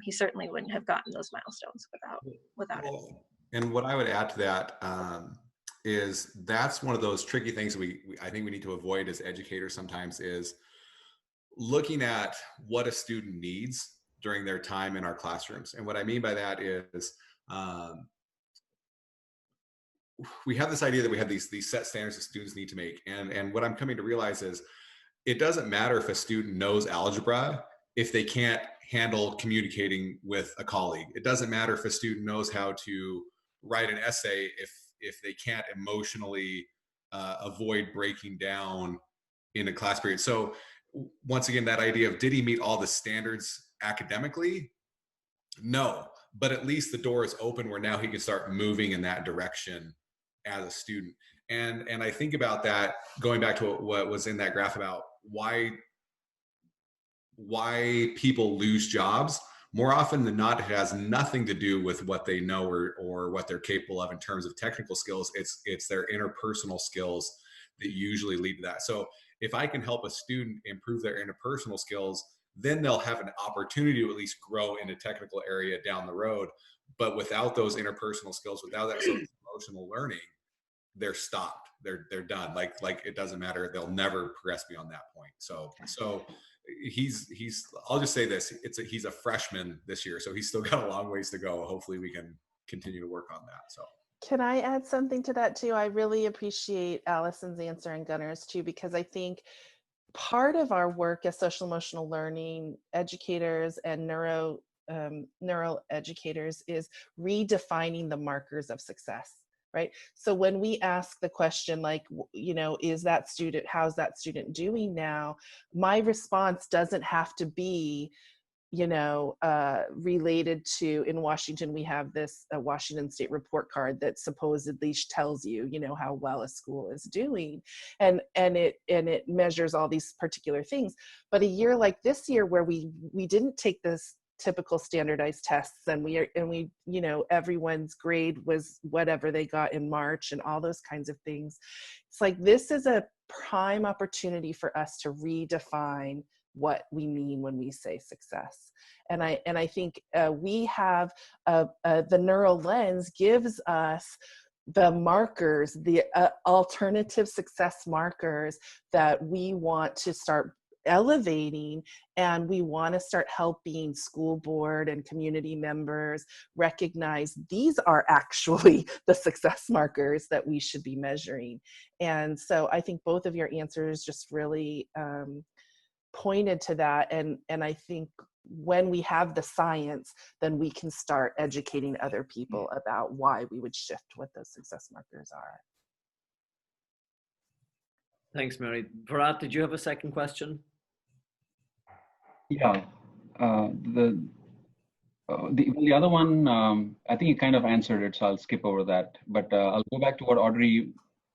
He certainly wouldn't have gotten those milestones without it. And what I would add to that is that's one of those tricky things I think we need to avoid as educators sometimes, is looking at what a student needs during their time in our classrooms. And what I mean by that is we have this idea that we have these set standards that students need to make. And what I'm coming to realize is it doesn't matter if a student knows algebra if they can't handle communicating with a colleague. It doesn't matter if a student knows how to write an essay if they can't emotionally avoid breaking down in a class period. So once again, that idea of, did he meet all the standards academically? No, but at least the door is open where now he can start moving in that direction as a student. And I think about that, going back to what was in that graph about why people lose jobs. More often than not, it has nothing to do with what they know or what they're capable of in terms of technical skills. It's their interpersonal skills that usually lead to that. So if I can help a student improve their interpersonal skills, then they'll have an opportunity to at least grow in a technical area down the road. But without those interpersonal skills, without that social emotional learning, they're stopped. They're done. Like it doesn't matter. They'll never progress beyond that point. So he's I'll just say this, he's a freshman this year, so he's still got a long ways to go. Hopefully we can continue to work on that. So can I add something to that too? I really appreciate Allison's answer and Gunnar's too, because I think part of our work as social emotional learning educators and neuro educators is redefining the markers of success. Right. So when we ask the question, like, how's that student doing now? My response doesn't have to be, related to, in Washington, we have this Washington State report card that supposedly tells you, how well a school is doing. And it measures all these particular things. But a year like this year, where we didn't take this typical standardized tests, and we everyone's grade was whatever they got in March and all those kinds of things. It's like, this is a prime opportunity for us to redefine what we mean when we say success. And I think we have the neural lens gives us the markers, the alternative success markers that we want to start elevating, and we want to start helping school board and community members recognize these are actually the success markers that we should be measuring. And so I think both of your answers just really pointed to that, and I think when we have the science, then we can start educating other people about why we would shift what those success markers are. Thanks, Mary. Bharat, did you have a second question? Yeah, the other one, I think you kind of answered it, so I'll skip over that. But I'll go back to what Audrey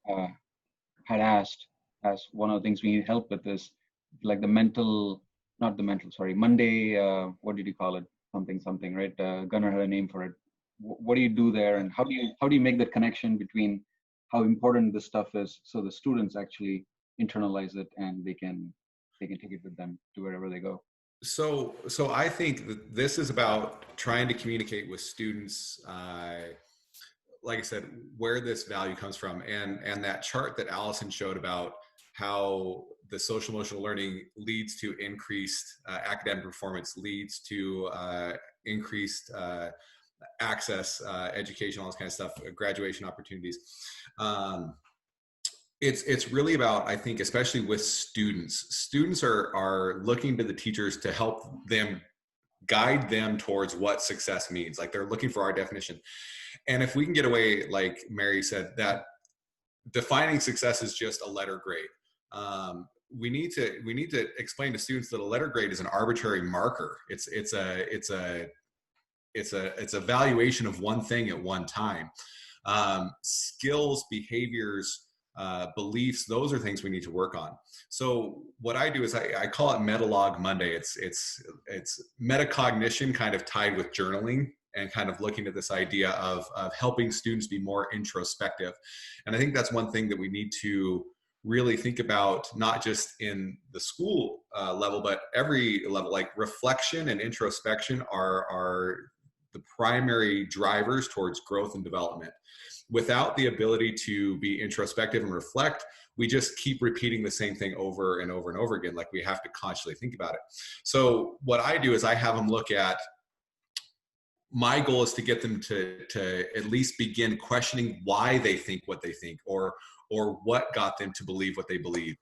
had asked as one of the things we need help with is like the Monday, what did you call it? Something, right? Gunnar had a name for it. What do you do there, and how do you make that connection between how important this stuff is, so the students actually internalize it and they can take it with them to wherever they go? So I think that this is about trying to communicate with students, like I said, where this value comes from. And that chart that Allison showed about how the social emotional learning leads to increased academic performance, leads to increased access, education, all this kind of stuff, graduation opportunities. It's really about, I think, especially with students are looking to the teachers to help them, guide them towards what success means. Like, they're looking for our definition. And if we can get away, like Mary said, that defining success as just a letter grade. We need to explain to students that a letter grade is an arbitrary marker. It's a valuation of one thing at one time. Skills, behaviors, beliefs, those are things we need to work on. So what I do is I call it Metalog Monday. It's metacognition kind of tied with journaling and kind of looking at this idea of helping students be more introspective. And I think that's one thing that we need to really think about, not just in the school level, but every level. Like reflection and introspection are the primary drivers towards growth and development. Without the ability to be introspective and reflect, we just keep repeating the same thing over and over and over again. Like we have to consciously think about it. So what I do is I have them look at, my goal is to get them to at least begin questioning why they think what they think, or what got them to believe what they believe,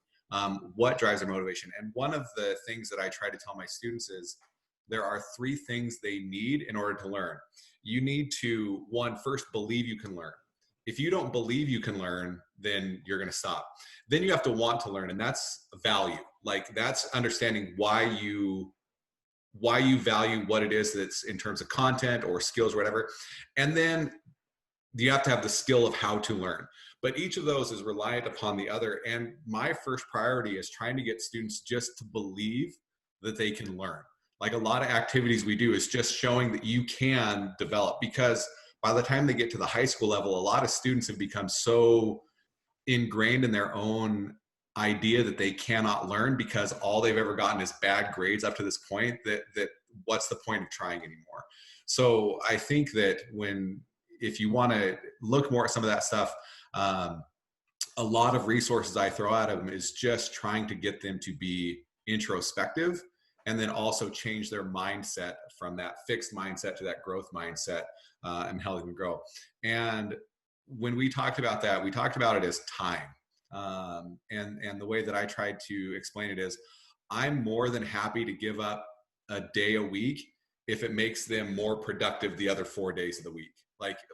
what drives their motivation. And one of the things that I try to tell my students is there are 3 things they need in order to learn. You need to, one, first believe you can learn. If you don't believe you can learn, then you're going to stop. Then you have to want to learn, and that's value. Like that's understanding why you value what it is that's in terms of content or skills or whatever. And then you have to have the skill of how to learn. But each of those is reliant upon the other. And my first priority is trying to get students just to believe that they can learn. Like a lot of activities we do is just showing that you can develop, because by the time they get to the high school level, a lot of students have become so ingrained in their own idea that they cannot learn because all they've ever gotten is bad grades up to this point, that what's the point of trying anymore? So I think that if you want to look more at some of that stuff, a lot of resources I throw at them is just trying to get them to be introspective, and then also change their mindset from that fixed mindset to that growth mindset, and helping them grow. And when we talked about that, we talked about it as time. And the way that I tried to explain it is, I'm more than happy to give up a day a week if it makes them more productive the other 4 days of the week.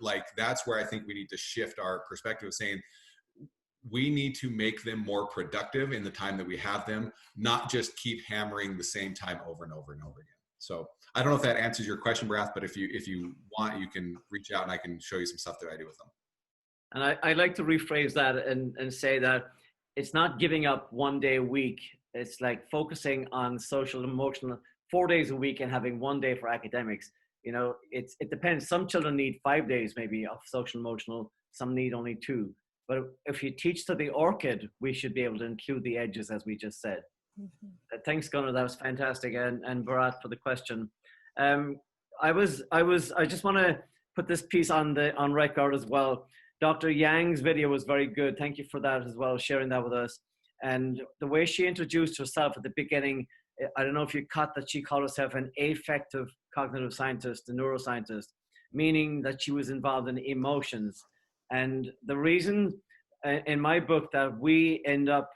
Like that's where I think we need to shift our perspective, saying we need to make them more productive in the time that we have them, not just keep hammering the same time over and over and over again. So I don't know if that answers your question, Brath, but if you want, you can reach out and I can show you some stuff that I do with them. And I like to rephrase that and say that it's not giving up 1 day a week. It's like focusing on social and emotional 4 days a week and having 1 day for academics. You know, it depends. Some children need 5 days maybe of social emotional, some need only 2. But if you teach to the orchid, we should be able to include the edges, as we just said. Mm-hmm. Thanks, Gunnar. That was fantastic. And Bharat for the question. I just want to put this piece on record as well. Dr. Yang's video was very good. Thank you for that as well, sharing that with us. And the way she introduced herself at the beginning, I don't know if you caught that she called herself an affective cognitive scientist, a neuroscientist, meaning that she was involved in emotions. And the reason in my book that we end up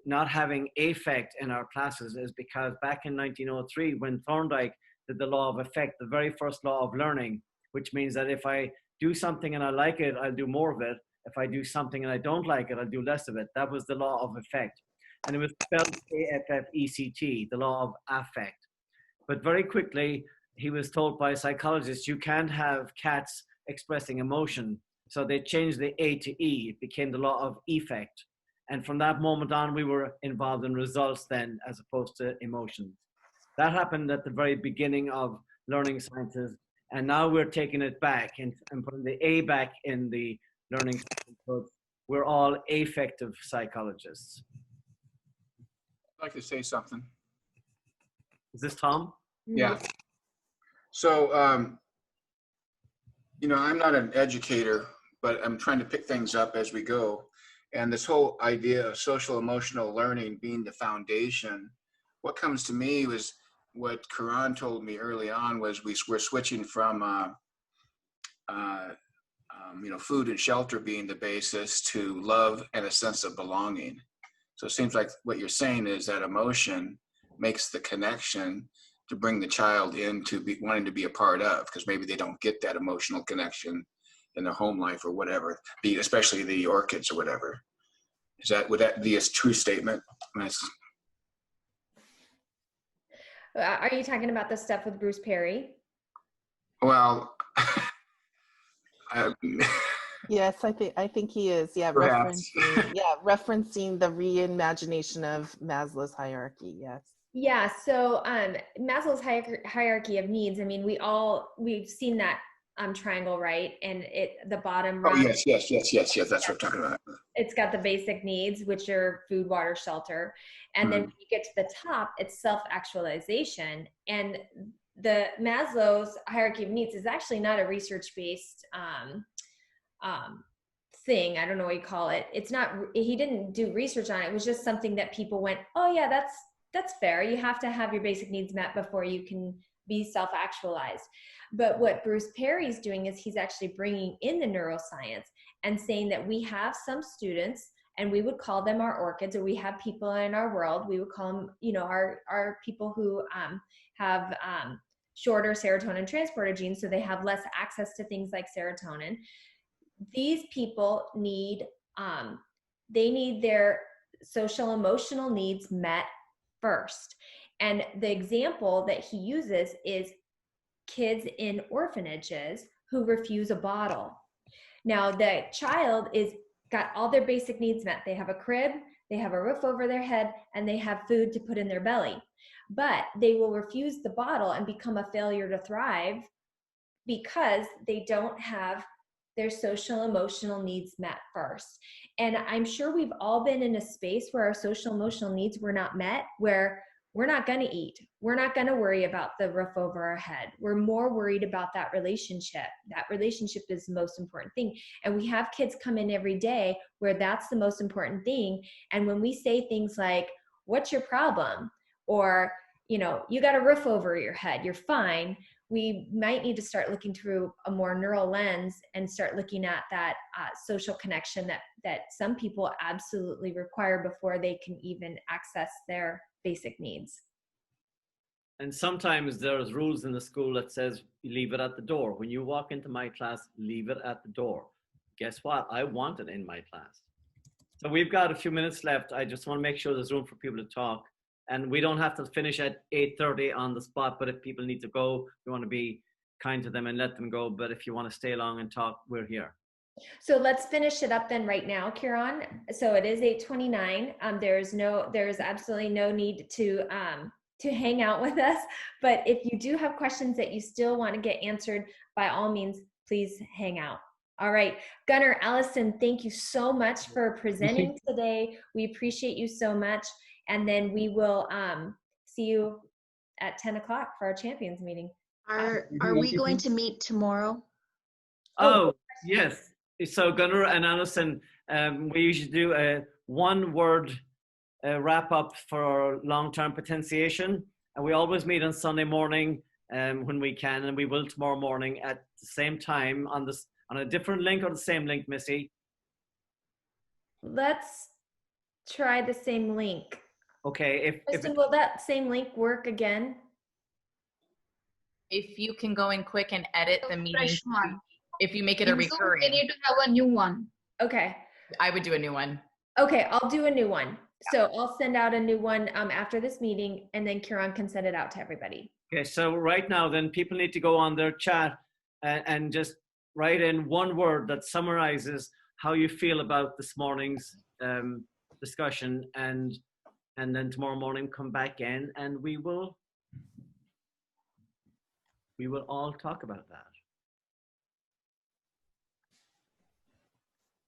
not having affect in our classes is because back in 1903, when Thorndike did the law of effect, the very first law of learning, which means that if I do something and I like it, I'll do more of it. If I do something and I don't like it, I'll do less of it. That was the law of effect. And it was spelled A-F-F-E-C-T, the law of affect. But very quickly, he was told by psychologists, you can't have cats expressing emotion. So they changed the A to E. It became the law of effect. And from that moment on, we were involved in results then, as opposed to emotions. That happened at the very beginning of learning sciences. And now we're taking it back and putting the A back in the learning sciences. We're all affective psychologists. I'd like to say something. Is this Tom? Yeah. So, you know, I'm not an educator, but I'm trying to pick things up as we go. And this whole idea of social emotional learning being the foundation, what comes to me was what Karan told me early on was we're switching from, you know, food and shelter being the basis to love and a sense of belonging. So it seems like what you're saying is that emotion makes the connection to bring the child into wanting to be a part of, because maybe they don't get that emotional connection in the home life or whatever, especially the orchids or whatever. Would that be a true statement? Are you talking about the stuff with Bruce Perry? Well, Yes, I think he is. Yeah, perhaps. referencing the reimagination of Maslow's hierarchy. Yes. Yeah. So Maslow's hierarchy of needs. I mean, we've seen that triangle, right? And the bottom. Oh yes. That's what I'm talking about. It's got the basic needs, which are food, water, shelter, and then when you get to the top, it's self-actualization. And the Maslow's hierarchy of needs is actually not a research-based thing. I don't know what you call it. It's not. He didn't do research on it. It was just something that people went, "Oh yeah, that's fair. You have to have your basic needs met before you can be self-actualized." But what Bruce Perry's doing is he's actually bringing in the neuroscience and saying that we have some students, and we would call them our orchids, or we have people in our world, we would call them, our people who have shorter serotonin transporter genes, so they have less access to things like serotonin. These people need their social emotional needs met first. And the example that he uses is kids in orphanages who refuse a bottle. Now the child got all their basic needs met. They have a crib, they have a roof over their head, and they have food to put in their belly. But they will refuse the bottle and become a failure to thrive because they don't have their social emotional needs met first. And I'm sure we've all been in a space where our social emotional needs were not met, where we're not going to eat. We're not going to worry about the roof over our head. We're more worried about that relationship. That relationship is the most important thing. And we have kids come in every day where that's the most important thing. And when we say things like, "What's your problem?" or, "You got a roof over your head, you're fine," we might need to start looking through a more neural lens and start looking at that social connection that some people absolutely require before they can even access their basic needs. And sometimes there's rules in the school that says leave it at the door. When you walk into my class, leave it at the door. Guess what? I want it in my class. So we've got a few minutes left. I just want to make sure there's room for people to talk. And we don't have to finish at 8:30 on the spot, but if people need to go, we want to be kind to them and let them go. But if you want to stay along and talk, we're here. So let's finish it up then right now, Kieran. So it is 8:29. There's absolutely no need to hang out with us. But if you do have questions that you still want to get answered, by all means, please hang out. All right, Gunnar, Allison, thank you so much for presenting today. We appreciate you so much. And then we will see you at 10 o'clock for our champions meeting. Are we going to meet tomorrow? Oh, yes. So Gunnar and Alison, we usually do a one-word wrap up for our long-term potentiation. And we always meet on Sunday morning when we can, and we will tomorrow morning at the same time on a different link or the same link, Missy? Let's try the same link. Okay. Kristen, will that same link work again? If you can go in quick and edit the meeting, if you make it a In Zoom, recurring. we need to have a new one. Okay. I would do a new one. Okay, I'll do a new one. So I'll send out a new one after this meeting, and then Kieran can send it out to everybody. Okay, so right now then people need to go on their chat and just write in one word that summarizes how you feel about this morning's discussion, and then tomorrow morning come back in and we will all talk about that.